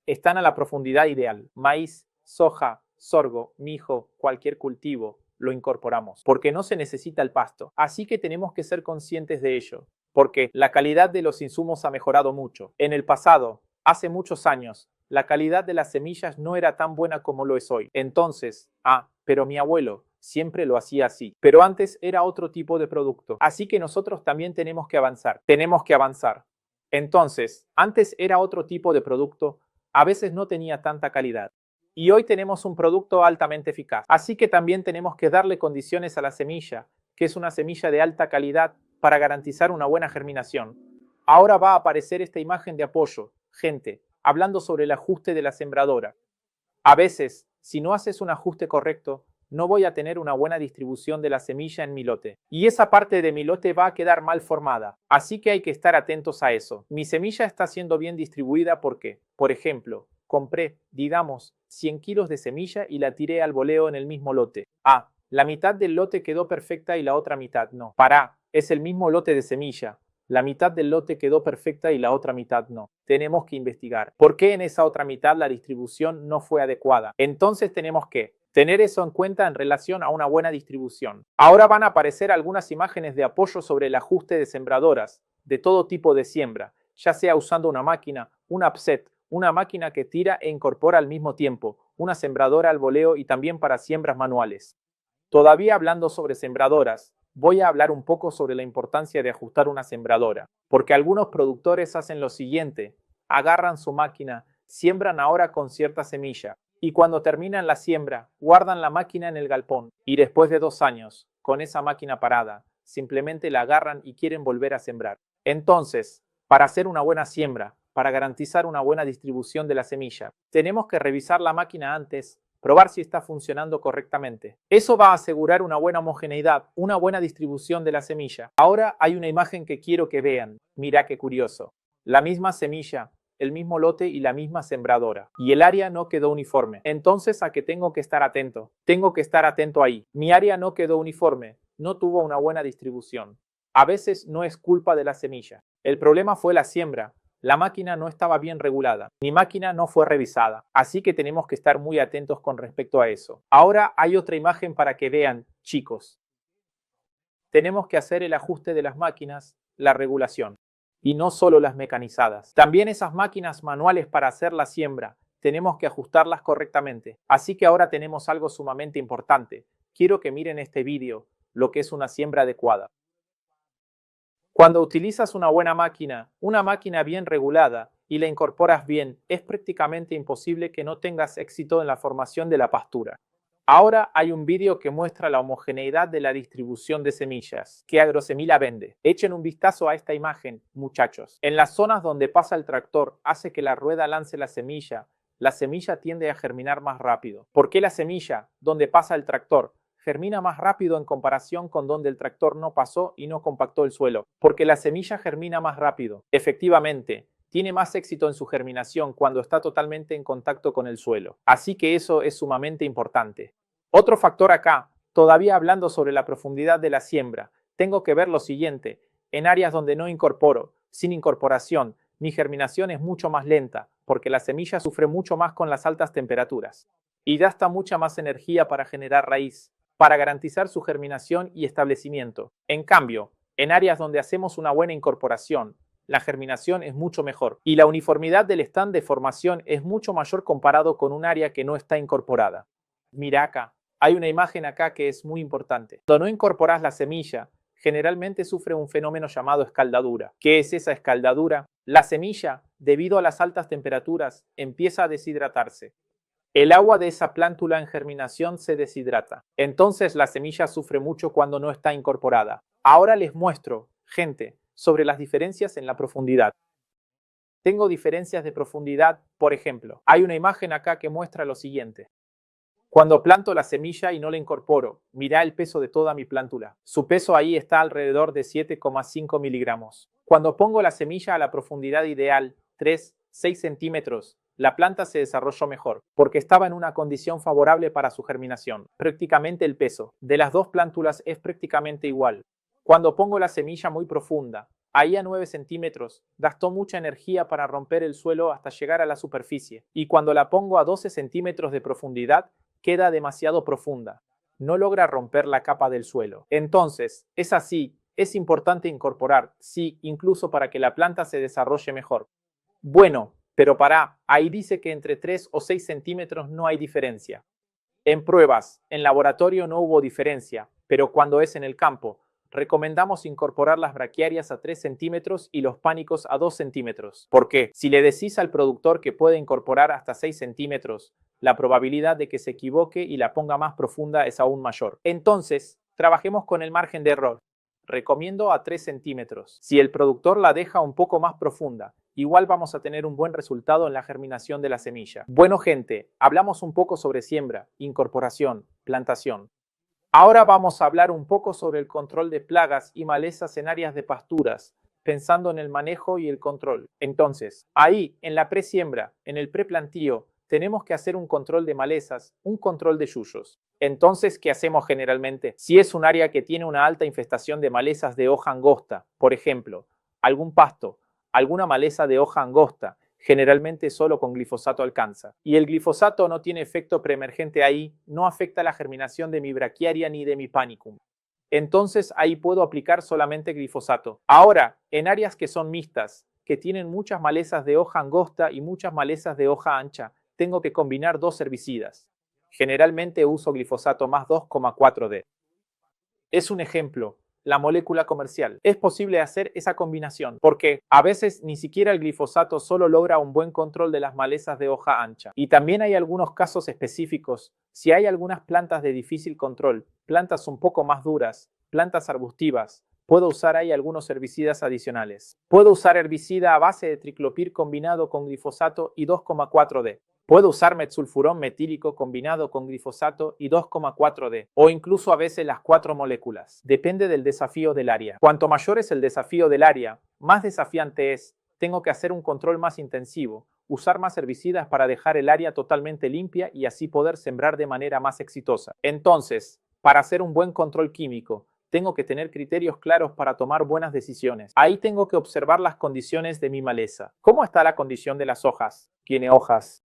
Están a la profundidad ideal. Maíz, soja, sorgo, mijo, cualquier cultivo, lo incorporamos, porque no se necesita el pasto. Así que tenemos que ser conscientes de ello, porque la calidad de los insumos ha mejorado mucho. En el pasado, hace muchos años, la calidad de las semillas no era tan buena como lo es hoy. Entonces, pero mi abuelo siempre lo hacía así. Pero antes era otro tipo de producto. Así que nosotros también tenemos que avanzar. Tenemos que avanzar. Entonces, antes era otro tipo de producto, a veces no tenía tanta calidad. Y hoy tenemos un producto altamente eficaz. Así que también tenemos que darle condiciones a la semilla, que es una semilla de alta calidad para garantizar una buena germinación. Ahora va a aparecer esta imagen de apoyo, gente, hablando sobre el ajuste de la sembradora. A veces, si no haces un ajuste correcto, no voy a tener una buena distribución de la semilla en mi lote. Y esa parte de mi lote va a quedar mal formada. Así que hay que estar atentos a eso. Mi semilla está siendo bien distribuida porque, por ejemplo, compré, digamos, 100 kilos de semilla y la tiré al voleo en el mismo lote. La mitad del lote quedó perfecta y la otra mitad no. Es el mismo lote de semilla. La mitad del lote quedó perfecta y la otra mitad no. Tenemos que investigar por qué en esa otra mitad la distribución no fue adecuada. Entonces tenemos que tener eso en cuenta en relación a una buena distribución. Ahora van a aparecer algunas imágenes de apoyo sobre el ajuste de sembradoras, de todo tipo de siembra, ya sea usando una máquina, un upset, una máquina que tira e incorpora al mismo tiempo, una sembradora al voleo y también para siembras manuales. Todavía hablando sobre sembradoras, voy a hablar un poco sobre la importancia de ajustar una sembradora, porque algunos productores hacen lo siguiente: agarran su máquina, siembran ahora con cierta semilla, y cuando terminan la siembra, guardan la máquina en el galpón, y después de 2 años, con esa máquina parada, simplemente la agarran y quieren volver a sembrar. Entonces, para hacer una buena siembra, para garantizar una buena distribución de la semilla, tenemos que revisar la máquina antes, probar si está funcionando correctamente. Eso va a asegurar una buena homogeneidad, una buena distribución de la semilla. Ahora hay una imagen que quiero que vean. Mira qué curioso. La misma semilla, el mismo lote y la misma sembradora. Y el área no quedó uniforme. Entonces, ¿a qué tengo que estar atento? Tengo que estar atento ahí. Mi área no quedó uniforme, no tuvo una buena distribución. A veces no es culpa de la semilla. El problema fue la siembra. La máquina no estaba bien regulada. Mi máquina no fue revisada. Así que tenemos que estar muy atentos con respecto a eso. Ahora hay otra imagen para que vean, chicos. Tenemos que hacer el ajuste de las máquinas, la regulación. Y no solo las mecanizadas. También esas máquinas manuales para hacer la siembra. Tenemos que ajustarlas correctamente. Así que ahora tenemos algo sumamente importante. Quiero que miren este vídeo, lo que es una siembra adecuada. Cuando utilizas una buena máquina, una máquina bien regulada, y la incorporas bien, es prácticamente imposible que no tengas éxito en la formación de la pastura. Ahora hay un vídeo que muestra la homogeneidad de la distribución de semillas que Agrosemilla vende. Echen un vistazo a esta imagen, muchachos. En las zonas donde pasa el tractor hace que la rueda lance la semilla tiende a germinar más rápido. ¿Por qué la semilla, donde pasa el tractor, germina más rápido en comparación con donde el tractor no pasó y no compactó el suelo? Porque la semilla germina más rápido. Efectivamente, tiene más éxito en su germinación cuando está totalmente en contacto con el suelo. Así que eso es sumamente importante. Otro factor acá, todavía hablando sobre la profundidad de la siembra, tengo que ver lo siguiente. En áreas donde no incorporo, sin incorporación, mi germinación es mucho más lenta, porque la semilla sufre mucho más con las altas temperaturas y gasta mucha más energía para generar raíz, para garantizar su germinación y establecimiento. En cambio, en áreas donde hacemos una buena incorporación, la germinación es mucho mejor y la uniformidad del stand de formación es mucho mayor comparado con un área que no está incorporada. Mira acá, hay una imagen acá que es muy importante. Cuando no incorporas la semilla, generalmente sufre un fenómeno llamado escaldadura. ¿Qué es esa escaldadura? La semilla, debido a las altas temperaturas, empieza a deshidratarse. El agua de esa plántula en germinación se deshidrata. Entonces la semilla sufre mucho cuando no está incorporada. Ahora les muestro, gente, sobre las diferencias en la profundidad. Tengo diferencias de profundidad, por ejemplo. Hay una imagen acá que muestra lo siguiente. Cuando planto la semilla y no la incorporo, mirá el peso de toda mi plántula. Su peso ahí está alrededor de 7,5 miligramos. Cuando pongo la semilla a la profundidad ideal, 3-6 centímetros, la planta se desarrolló mejor, porque estaba en una condición favorable para su germinación. Prácticamente el peso de las dos plántulas es prácticamente igual. Cuando pongo la semilla muy profunda, ahí a 9 centímetros, gastó mucha energía para romper el suelo hasta llegar a la superficie. Y cuando la pongo a 12 centímetros de profundidad, queda demasiado profunda. No logra romper la capa del suelo. Entonces, es así, es importante incorporar, sí, incluso para que la planta se desarrolle mejor. Bueno, pero ahí dice que entre 3 o 6 centímetros no hay diferencia. En pruebas, en laboratorio no hubo diferencia, pero cuando es en el campo, recomendamos incorporar las braquiarias a 3 centímetros y los pánicos a 2 centímetros. ¿Por qué? Si le decís al productor que puede incorporar hasta 6 centímetros, la probabilidad de que se equivoque y la ponga más profunda es aún mayor. Entonces, trabajemos con el margen de error. Recomiendo a 3 centímetros. Si el productor la deja un poco más profunda, igual vamos a tener un buen resultado en la germinación de la semilla. Bueno, gente, hablamos un poco sobre siembra, incorporación, plantación. Ahora vamos a hablar un poco sobre el control de plagas y malezas en áreas de pasturas, pensando en el manejo y el control. Entonces, ahí, en la presiembra, en el preplantío, tenemos que hacer un control de malezas, un control de yuyos. Entonces, ¿qué hacemos generalmente? Si es un área que tiene una alta infestación de malezas de hoja angosta, por ejemplo, algún pasto, alguna maleza de hoja angosta, generalmente solo con glifosato alcanza. Y el glifosato no tiene efecto preemergente ahí, no afecta la germinación de mi braquiaria ni de mi panicum. Entonces ahí puedo aplicar solamente glifosato. Ahora, en áreas que son mixtas, que tienen muchas malezas de hoja angosta y muchas malezas de hoja ancha, tengo que combinar dos herbicidas. Generalmente uso glifosato más 2,4-D. Es un ejemplo. La molécula comercial. Es posible hacer esa combinación porque a veces ni siquiera el glifosato solo logra un buen control de las malezas de hoja ancha. Y también hay algunos casos específicos. Si hay algunas plantas de difícil control, plantas un poco más duras, plantas arbustivas, puedo usar ahí algunos herbicidas adicionales. Puedo usar herbicida a base de triclopir combinado con glifosato y 2,4-D. Puedo usar metsulfurón metílico combinado con glifosato y 2,4-D, o incluso a veces las 4 moléculas. Depende del desafío del área. Cuanto mayor es el desafío del área, más desafiante es. Tengo que hacer un control más intensivo, usar más herbicidas para dejar el área totalmente limpia y así poder sembrar de manera más exitosa. Entonces, para hacer un buen control químico, Tengo que tener criterios claros para tomar buenas decisiones. Ahí tengo que observar las condiciones de mi maleza. ¿Cómo está la condición de las hojas? ¿Tiene hojas?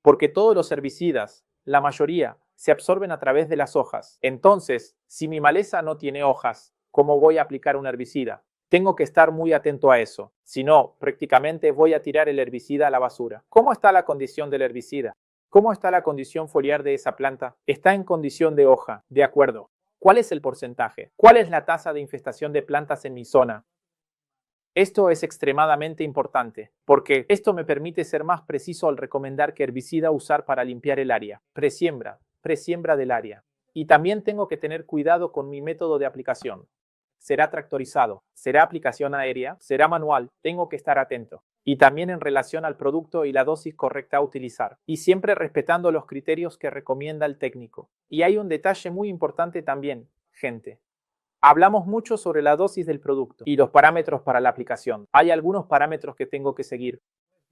Porque todos los herbicidas, la mayoría, se absorben a través de las hojas. Entonces, si mi maleza no tiene hojas, ¿cómo voy a aplicar un herbicida? Tengo que estar muy atento a eso. Si no, prácticamente voy a tirar el herbicida a la basura. ¿Cómo está la condición del herbicida? ¿Cómo está la condición foliar de esa planta? Está en condición de hoja. De acuerdo. ¿Cuál es el porcentaje? ¿Cuál es la tasa de infestación de plantas en mi zona? Esto es extremadamente importante, porque esto me permite ser más preciso al recomendar qué herbicida usar para limpiar el área. Presiembra del área. Y también tengo que tener cuidado con mi método de aplicación. ¿Será tractorizado? ¿Será aplicación aérea? ¿Será manual? Tengo que estar atento. Y también en relación al producto y la dosis correcta a utilizar. Y siempre respetando los criterios que recomienda el técnico. Y hay un detalle muy importante también, gente. Hablamos mucho sobre la dosis del producto y los parámetros para la aplicación. Hay algunos parámetros que tengo que seguir.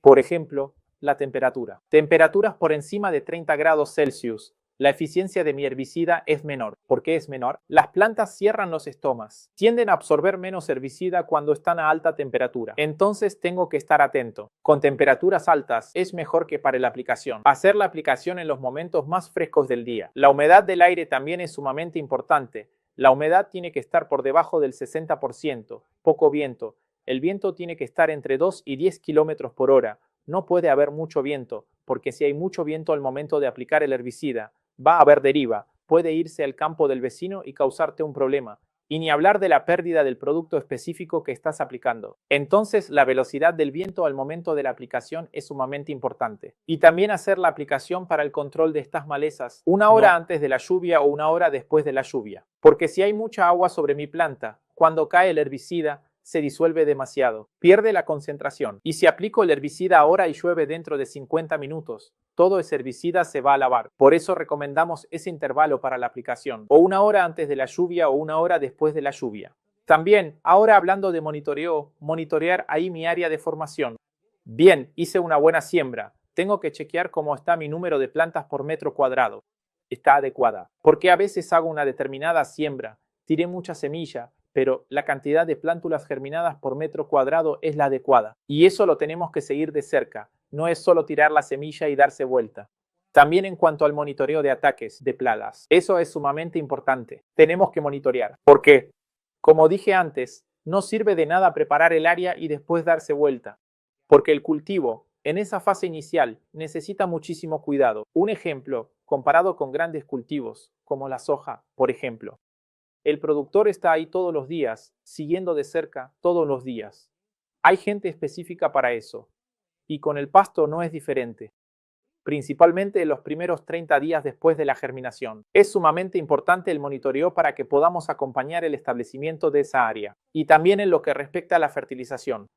Por ejemplo, la temperatura. Temperaturas por encima de 30 grados Celsius. La eficiencia de mi herbicida es menor. ¿Por qué es menor? Las plantas cierran los estomas. Tienden a absorber menos herbicida cuando están a alta temperatura. Entonces tengo que estar atento. Con temperaturas altas es mejor que para la aplicación. Hacer la aplicación en los momentos más frescos del día. La humedad del aire también es sumamente importante. La humedad tiene que estar por debajo del 60%. Poco viento. El viento tiene que estar entre 2 y 10 kilómetros por hora. No puede haber mucho viento, porque si hay mucho viento al momento de aplicar el herbicida, va a haber deriva, puede irse al campo del vecino y causarte un problema. Y ni hablar de la pérdida del producto específico que estás aplicando. Entonces, la velocidad del viento al momento de la aplicación es sumamente importante. Y también hacer la aplicación para el control de estas malezas una hora antes de la lluvia o una hora después de la lluvia. Porque si hay mucha agua sobre mi planta, cuando cae el herbicida, se disuelve demasiado, pierde la concentración. Y si aplico el herbicida ahora y llueve dentro de 50 minutos, todo ese herbicida se va a lavar. Por eso recomendamos ese intervalo para la aplicación, o una hora antes de la lluvia o una hora después de la lluvia. También, ahora hablando de monitoreo, monitorear ahí mi área de formación. Bien, hice una buena siembra. Tengo que chequear cómo está mi número de plantas por metro cuadrado. Está adecuada. Porque a veces hago una determinada siembra, tiré mucha semilla, pero la cantidad de plántulas germinadas por metro cuadrado es la adecuada. Y eso lo tenemos que seguir de cerca. No es solo tirar la semilla y darse vuelta. También en cuanto al monitoreo de ataques, de plagas. Eso es sumamente importante. Tenemos que monitorear. Porque, como dije antes, no sirve de nada preparar el área y después darse vuelta. Porque el cultivo, en esa fase inicial, necesita muchísimo cuidado. Un ejemplo, comparado con grandes cultivos, como la soja, por ejemplo. El productor está ahí todos los días, siguiendo de cerca todos los días. Hay gente específica para eso. Y con el pasto no es diferente. Principalmente en los primeros 30 días después de la germinación. Es sumamente importante el monitoreo para que podamos acompañar el establecimiento de esa área. Y también en lo que respecta a la fertilización.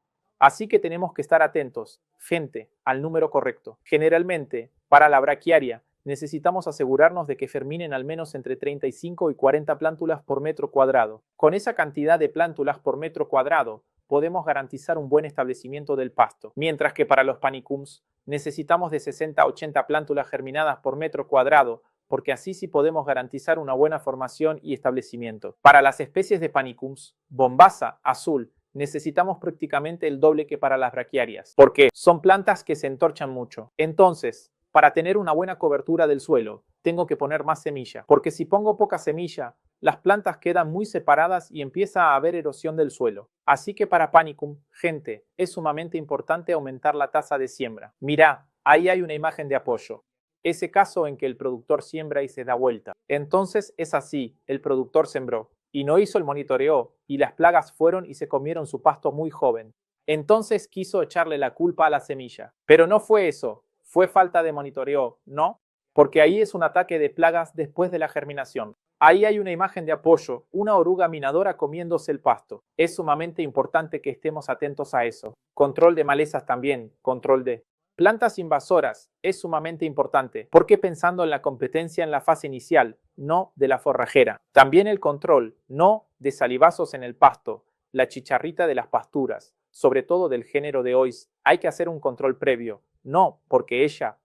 Así que tenemos que estar atentos, gente, al número correcto. Generalmente, para la braquiaria, necesitamos asegurarnos de que germinen al menos entre 35 y 40 plántulas por metro cuadrado. Con esa cantidad de plántulas por metro cuadrado, podemos garantizar un buen establecimiento del pasto. Mientras que para los panicums, necesitamos de 60 a 80 plántulas germinadas por metro cuadrado, porque así sí podemos garantizar una buena formación y establecimiento. Para las especies de panicums, bombaza, azul, necesitamos prácticamente el doble que para las braquiarias, porque son plantas que se entorchan mucho. Entonces, para tener una buena cobertura del suelo, tengo que poner más semilla, porque si pongo poca semilla, las plantas quedan muy separadas y empieza a haber erosión del suelo. Así que para Panicum, gente, es sumamente importante aumentar la tasa de siembra. Mirá, ahí hay una imagen de apoyo. Ese caso en que el productor siembra y se da vuelta. Entonces es así, el productor sembró y no hizo el monitoreo y las plagas fueron y se comieron su pasto muy joven. Entonces quiso echarle la culpa a la semilla. Pero no fue eso. Fue falta de monitoreo, ¿no? Porque ahí es un ataque de plagas después de la germinación. Ahí hay una imagen de apoyo, una oruga minadora comiéndose el pasto. Es sumamente importante que estemos atentos a eso. Control de malezas también, control de plantas invasoras. Es sumamente importante, porque pensando en la competencia en la fase inicial, no de la forrajera. También el control, no de salivazos en el pasto, la chicharrita de las pasturas, sobre todo del género de Ois. Hay que hacer un control previo. No porque ella,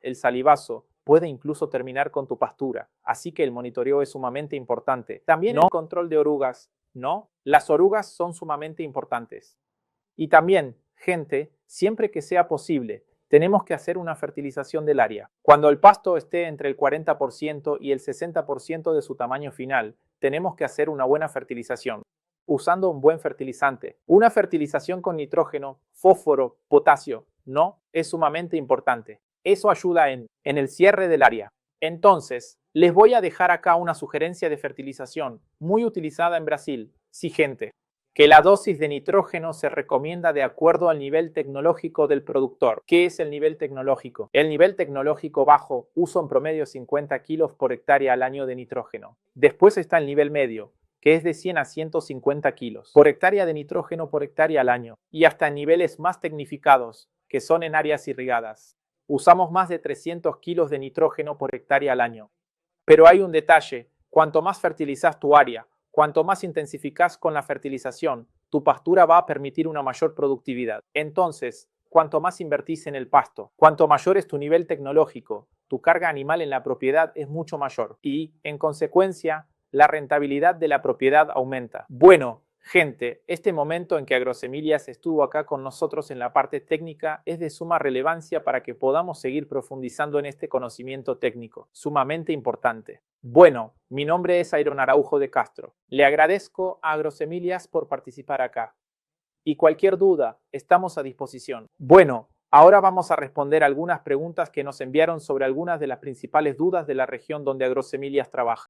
el salivazo, puede incluso terminar con tu pastura, así que el monitoreo es sumamente importante. También el control de orugas, ¿no? Las orugas son sumamente importantes. Y también, gente, siempre que sea posible, tenemos que hacer una fertilización del área. Cuando el pasto esté entre el 40% y el 60% de su tamaño final, tenemos que hacer una buena fertilización, usando un buen fertilizante. Una fertilización con nitrógeno, fósforo, potasio, no, es sumamente importante. Eso ayuda en el cierre del área. Entonces, les voy a dejar acá una sugerencia de fertilización muy utilizada en Brasil. Sí, gente, que la dosis de nitrógeno se recomienda de acuerdo al nivel tecnológico del productor. ¿Qué es el nivel tecnológico? El nivel tecnológico bajo usa en promedio 50 kilos por hectárea al año de nitrógeno. Después está el nivel medio, que es de 100 a 150 kilos por hectárea de nitrógeno por hectárea al año. Y hasta en niveles más tecnificados, que son en áreas irrigadas. Usamos más de 300 kilos de nitrógeno por hectárea al año. Pero hay un detalle, cuanto más fertilizas tu área, cuanto más intensificas con la fertilización, tu pastura va a permitir una mayor productividad. Entonces, cuanto más invertís en el pasto, cuanto mayor es tu nivel tecnológico, tu carga animal en la propiedad es mucho mayor y, en consecuencia, la rentabilidad de la propiedad aumenta. Bueno, gente, este momento en que Agrosemillas estuvo acá con nosotros en la parte técnica es de suma relevancia para que podamos seguir profundizando en este conocimiento técnico, sumamente importante. Bueno, mi nombre es Iron Araujo de Castro. Le agradezco a Agrosemillas por participar acá. Y cualquier duda, estamos a disposición. Bueno, ahora vamos a responder algunas preguntas que nos enviaron sobre algunas de las principales dudas de la región donde Agrosemillas trabaja.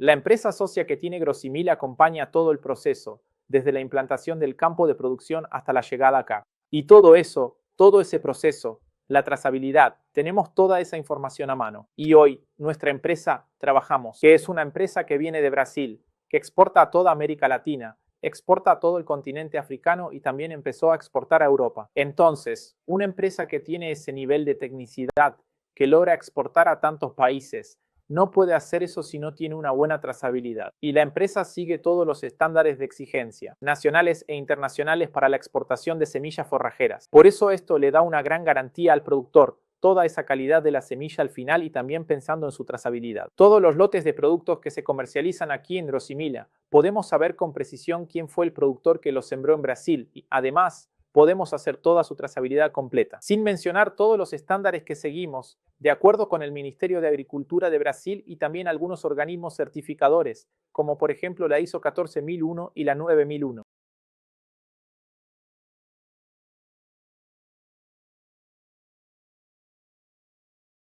La empresa socia que tiene Grosimil acompaña todo el proceso, desde la implantación del campo de producción hasta la llegada acá. Y todo eso, todo ese proceso, la trazabilidad, tenemos toda esa información a mano. Y hoy, nuestra empresa Trabajamos, que es una empresa que viene de Brasil, que exporta a toda América Latina, exporta a todo el continente africano y también empezó a exportar a Europa. Entonces, una empresa que tiene ese nivel de tecnicidad, que logra exportar a tantos países, no puede hacer eso si no tiene una buena trazabilidad. Y la empresa sigue todos los estándares de exigencia, nacionales e internacionales para la exportación de semillas forrajeras. Por eso esto le da una gran garantía al productor, toda esa calidad de la semilla al final y también pensando en su trazabilidad. Todos los lotes de productos que se comercializan aquí en Grosimila, podemos saber con precisión quién fue el productor que los sembró en Brasil y además podemos hacer toda su trazabilidad completa, sin mencionar todos los estándares que seguimos, de acuerdo con el Ministerio de Agricultura de Brasil y también algunos organismos certificadores, como por ejemplo la ISO 14001 y la 9001.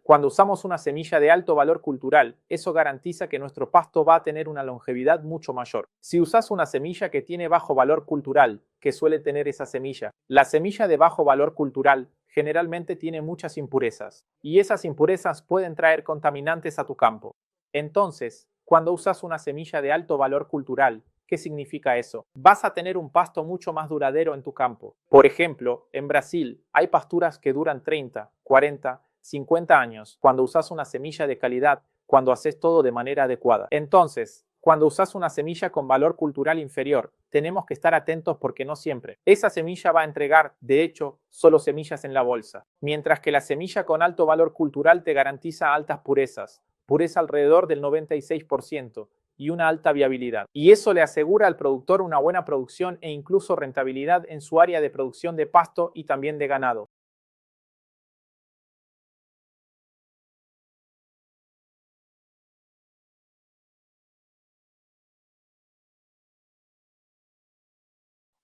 Cuando usamos una semilla de alto valor cultural, eso garantiza que nuestro pasto va a tener una longevidad mucho mayor. Si usas una semilla que tiene bajo valor cultural, que suele tener esa semilla, la semilla de bajo valor cultural generalmente tiene muchas impurezas, y esas impurezas pueden traer contaminantes a tu campo. Entonces, cuando usas una semilla de alto valor cultural, ¿qué significa eso? Vas a tener un pasto mucho más duradero en tu campo. Por ejemplo, en Brasil hay pasturas que duran 30, 40, 50 años cuando usas una semilla de calidad, cuando haces todo de manera adecuada. Entonces, cuando usas una semilla con valor cultural inferior, tenemos que estar atentos porque no siempre. Esa semilla va a entregar, de hecho, solo semillas en la bolsa, mientras que la semilla con alto valor cultural te garantiza altas purezas, pureza alrededor del 96% y una alta viabilidad. Y eso le asegura al productor una buena producción e incluso rentabilidad en su área de producción de pasto y también de ganado.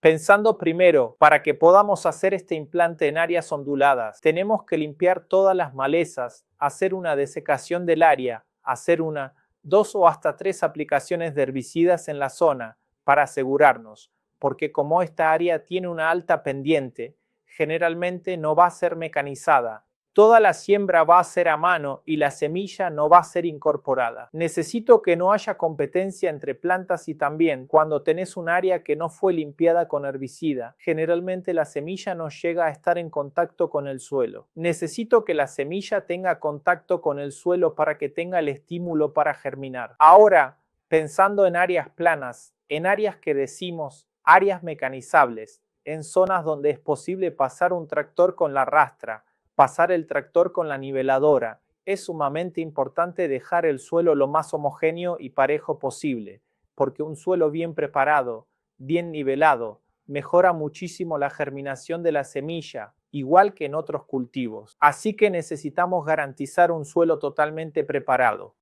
Pensando primero, para que podamos hacer este implante en áreas onduladas, tenemos que limpiar todas las malezas, hacer una desecación del área, hacer una, dos o hasta tres aplicaciones de herbicidas en la zona para asegurarnos, porque como esta área tiene una alta pendiente, generalmente no va a ser mecanizada. Toda la siembra va a ser a mano y la semilla no va a ser incorporada. Necesito que no haya competencia entre plantas y también cuando tenés un área que no fue limpiada con herbicida, generalmente la semilla no llega a estar en contacto con el suelo. Necesito que la semilla tenga contacto con el suelo para que tenga el estímulo para germinar. Ahora, pensando en áreas planas, en áreas que decimos áreas mecanizables, en zonas donde es posible pasar un tractor con la rastra, pasar el tractor con la niveladora. Es sumamente importante dejar el suelo lo más homogéneo y parejo posible, porque un suelo bien preparado, bien nivelado, mejora muchísimo la germinación de la semilla, igual que en otros cultivos. Así que necesitamos garantizar un suelo totalmente preparado.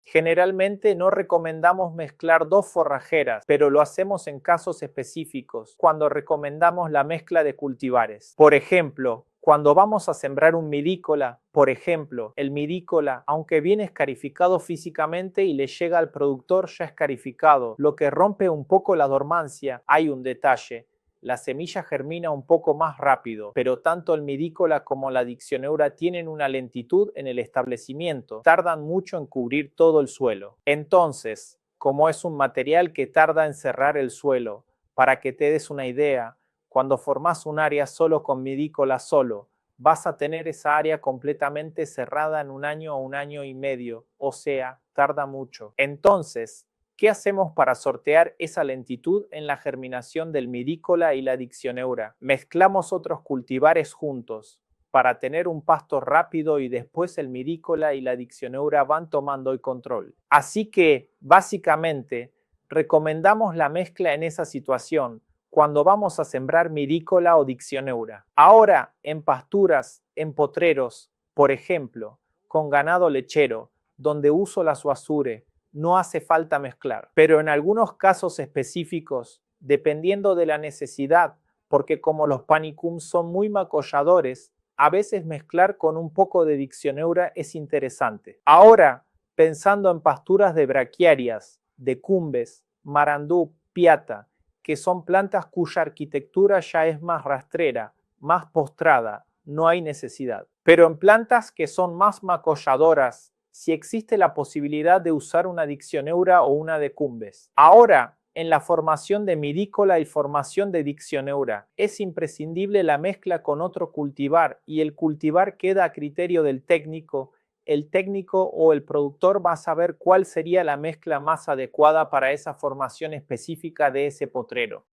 Generalmente no recomendamos mezclar dos forrajeras, pero lo hacemos en casos específicos, cuando recomendamos la mezcla de cultivares. Por ejemplo, cuando vamos a sembrar un mirícola, por ejemplo, el mirícola, aunque viene escarificado físicamente y le llega al productor ya escarificado, lo que rompe un poco la dormancia, hay un detalle. La semilla germina un poco más rápido, pero tanto el mirícola como la diccioneura tienen una lentitud en el establecimiento, tardan mucho en cubrir todo el suelo. Entonces, como es un material que tarda en cerrar el suelo, para que te des una idea, cuando formas un área solo con mirícola solo, vas a tener esa área completamente cerrada en 1 año o 1 año y medio, o sea, tarda mucho. Entonces, ¿qué hacemos para sortear esa lentitud en la germinación del mirícola y la diccioneura? Mezclamos otros cultivares juntos para tener un pasto rápido y después el mirícola y la diccioneura van tomando el control. Así que, básicamente, recomendamos la mezcla en esa situación cuando vamos a sembrar mirícola o diccioneura. Ahora, en pasturas, en potreros, por ejemplo, con ganado lechero, donde uso la suasure, no hace falta mezclar. Pero en algunos casos específicos, dependiendo de la necesidad, porque como los panicums son muy macolladores, a veces mezclar con un poco de diccioneura es interesante. Ahora, pensando en pasturas de braquiarias, de cumbes, marandú, piata, que son plantas cuya arquitectura ya es más rastrera, más postrada, no hay necesidad. Pero en plantas que son más macolladoras, si existe la posibilidad de usar una diccioneura o una de cumbes. Ahora, en la formación de mirícola y formación de diccioneura, es imprescindible la mezcla con otro cultivar y el cultivar queda a criterio del técnico. El técnico o el productor va a saber cuál sería la mezcla más adecuada para esa formación específica de ese potrero.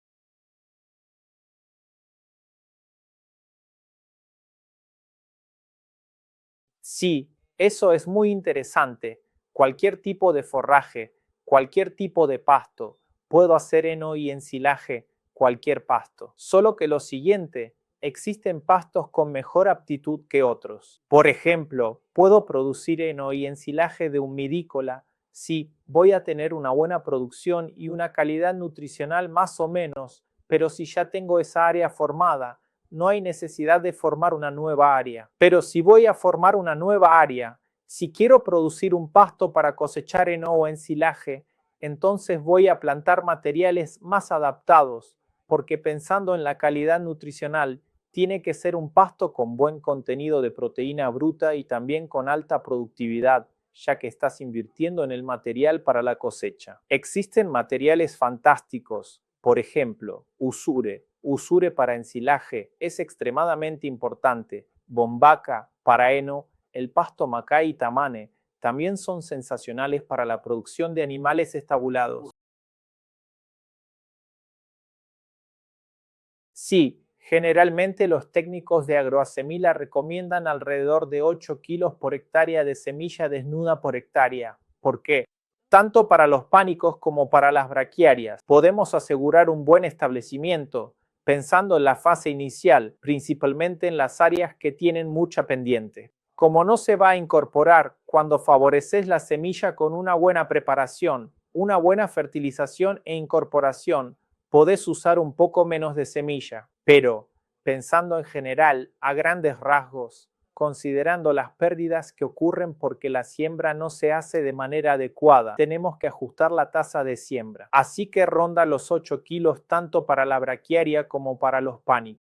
Sí, eso es muy interesante. Cualquier tipo de forraje, cualquier tipo de pasto, puedo hacer heno y ensilaje, cualquier pasto. Solo que lo siguiente, existen pastos con mejor aptitud que otros. Por ejemplo, puedo producir heno y ensilaje de un mirícola si voy a tener una buena producción y una calidad nutricional más o menos, pero si ya tengo esa área formada, no hay necesidad de formar una nueva área. Pero si voy a formar una nueva área, si quiero producir un pasto para cosechar heno o ensilaje, entonces voy a plantar materiales más adaptados, porque pensando en la calidad nutricional, tiene que ser un pasto con buen contenido de proteína bruta y también con alta productividad, ya que estás invirtiendo en el material para la cosecha. Existen materiales fantásticos, por ejemplo, usure para ensilaje es extremadamente importante, bombaca para heno, el pasto macay y tamane también son sensacionales para la producción de animales estabulados. Sí, generalmente los técnicos de agroasemila recomiendan alrededor de 8 kilos por hectárea de semilla desnuda por hectárea. ¿Por qué? Tanto para los pánicos como para las braquiarias, podemos asegurar un buen establecimiento, pensando en la fase inicial, principalmente en las áreas que tienen mucha pendiente. Como no se va a incorporar cuando favoreces la semilla con una buena preparación, una buena fertilización e incorporación, podés usar un poco menos de semilla, pero pensando en general, a grandes rasgos, considerando las pérdidas que ocurren porque la siembra no se hace de manera adecuada, tenemos que ajustar la tasa de siembra. Así que ronda los 8 kilos tanto para la braquiaria como para los pánicos.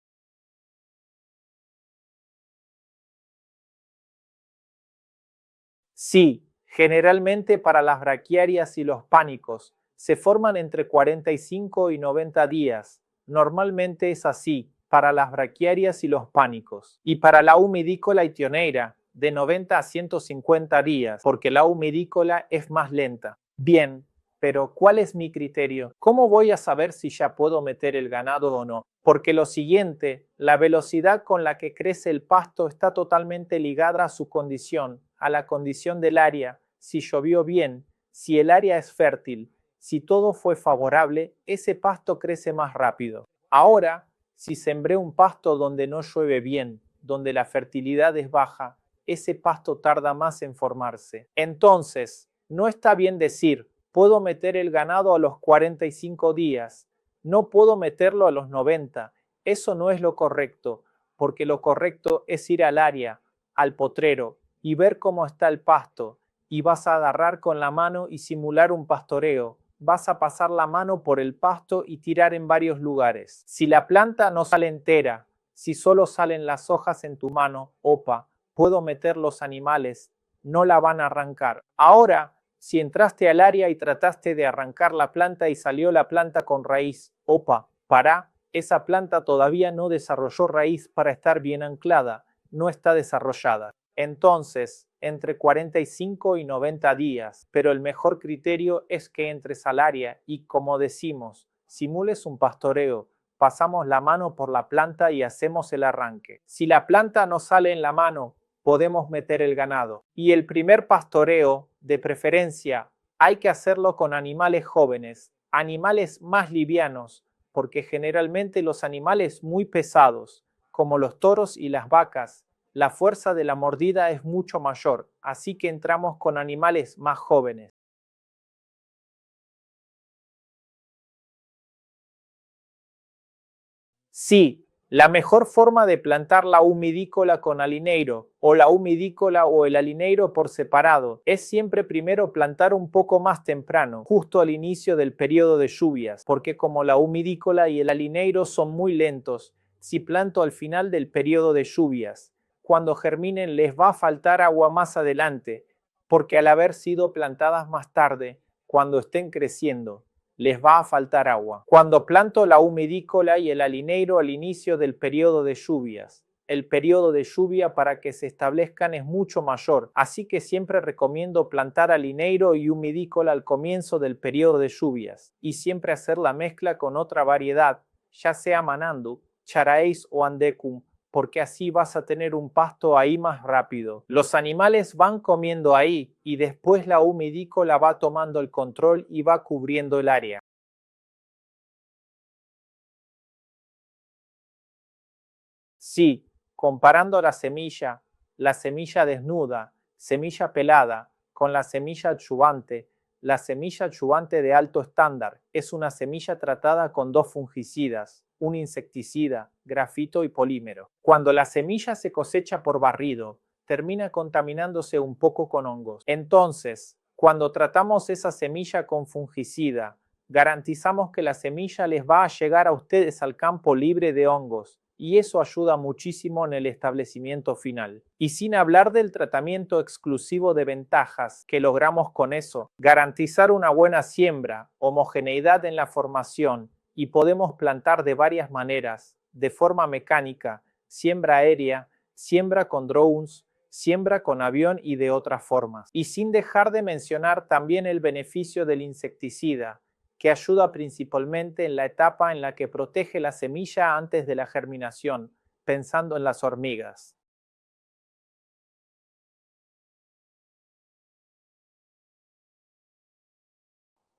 Sí, generalmente para las braquiarias y los pánicos se forman entre 45 y 90 días. Normalmente es así para las braquiarias y los pánicos. Y para la humidícola y tioneira, de 90 a 150 días, porque la humidícola es más lenta. Bien, pero ¿cuál es mi criterio? ¿Cómo voy a saber si ya puedo meter el ganado o no? Porque lo siguiente, la velocidad con la que crece el pasto está totalmente ligada a su condición, a la condición del área, si llovió bien, si el área es fértil, si todo fue favorable, ese pasto crece más rápido. Ahora, si sembré un pasto donde no llueve bien, donde la fertilidad es baja, ese pasto tarda más en formarse. Entonces, no está bien decir, puedo meter el ganado a los 45 días, no puedo meterlo a los 90. Eso no es lo correcto, porque lo correcto es ir al área, al potrero, y ver cómo está el pasto, y vas a agarrar con la mano y simular un pastoreo. Vas a pasar la mano por el pasto y tirar en varios lugares. Si la planta no sale entera, si solo salen las hojas en tu mano, opa, puedo meter los animales, no la van a arrancar. Ahora, si entraste al área y trataste de arrancar la planta y salió la planta con raíz, opa, pará, esa planta todavía no desarrolló raíz para estar bien anclada, no está desarrollada. Entonces, entre 45 y 90 días, pero el mejor criterio es que entres al área y, como decimos, simules un pastoreo, pasamos la mano por la planta y hacemos el arranque. Si la planta no sale en la mano, podemos meter el ganado. Y el primer pastoreo, de preferencia, hay que hacerlo con animales jóvenes, animales más livianos, porque generalmente los animales muy pesados, como los toros y las vacas, la fuerza de la mordida es mucho mayor, así que entramos con animales más jóvenes. Sí, la mejor forma de plantar la humidícola con alineiro o la humidícola o el alineiro por separado es siempre primero plantar un poco más temprano, justo al inicio del periodo de lluvias, porque como la humidícola y el alineiro son muy lentos, si planto al final del periodo de lluvias, cuando germinen les va a faltar agua más adelante, porque al haber sido plantadas más tarde, cuando estén creciendo, les va a faltar agua. Cuando planto la humidícola y el alineiro al inicio del periodo de lluvias, el periodo de lluvia para que se establezcan es mucho mayor, así que siempre recomiendo plantar alineiro y humidícola al comienzo del periodo de lluvias y siempre hacer la mezcla con otra variedad, ya sea manandu, charaeis o andecum, porque así vas a tener un pasto ahí más rápido. Los animales van comiendo ahí y después la humidícola va tomando el control y va cubriendo el área. Sí, comparando la semilla desnuda, semilla pelada, con la semilla adyuvante de alto estándar es una semilla tratada con dos fungicidas, un insecticida, grafito y polímero. Cuando la semilla se cosecha por barrido, termina contaminándose un poco con hongos. Entonces, cuando tratamos esa semilla con fungicida, garantizamos que la semilla les va a llegar a ustedes al campo libre de hongos y eso ayuda muchísimo en el establecimiento final. Y sin hablar del tratamiento exclusivo de ventajas que logramos con eso, garantizar una buena siembra, homogeneidad en la formación y podemos plantar de varias maneras, de forma mecánica, siembra aérea, siembra con drones, siembra con avión y de otras formas. Y sin dejar de mencionar también el beneficio del insecticida, que ayuda principalmente en la etapa en la que protege la semilla antes de la germinación, pensando en las hormigas.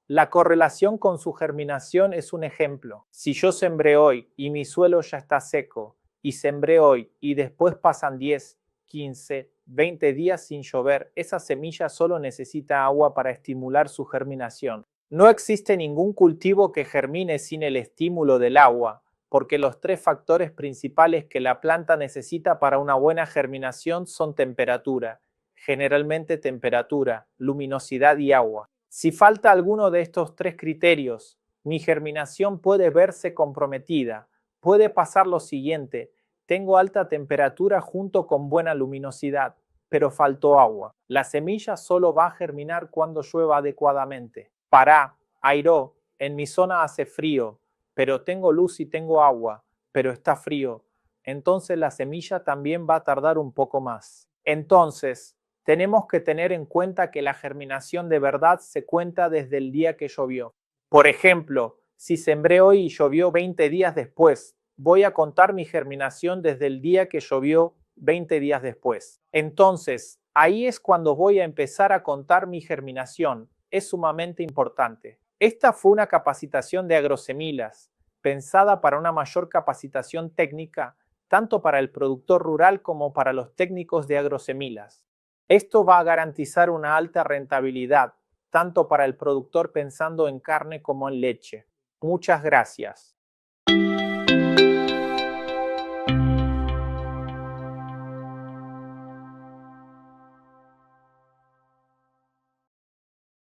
La correlación con su germinación es un ejemplo. Si yo sembré hoy y mi suelo ya está seco, y sembré hoy y después pasan 10, 15, 20 días sin llover, esa semilla solo necesita agua para estimular su germinación. No existe ningún cultivo que germine sin el estímulo del agua, porque los tres factores principales que la planta necesita para una buena germinación son temperatura, generalmente temperatura, luminosidad y agua. Si falta alguno de estos tres criterios, mi germinación puede verse comprometida. Puede pasar lo siguiente: tengo alta temperatura junto con buena luminosidad, pero faltó agua. La semilla solo va a germinar cuando llueva adecuadamente. Pará, airó, en mi zona hace frío, pero tengo luz y tengo agua, pero está frío. Entonces la semilla también va a tardar un poco más. Entonces, tenemos que tener en cuenta que la germinación de verdad se cuenta desde el día que llovió. Por ejemplo, si sembré hoy y llovió 20 días después, voy a contar mi germinación desde el día que llovió 20 días después. Entonces, ahí es cuando voy a empezar a contar mi germinación. Es sumamente importante. Esta fue una capacitación de agrosemilas, pensada para una mayor capacitación técnica, tanto para el productor rural como para los técnicos de agrosemilas. Esto va a garantizar una alta rentabilidad, tanto para el productor pensando en carne como en leche. Muchas gracias.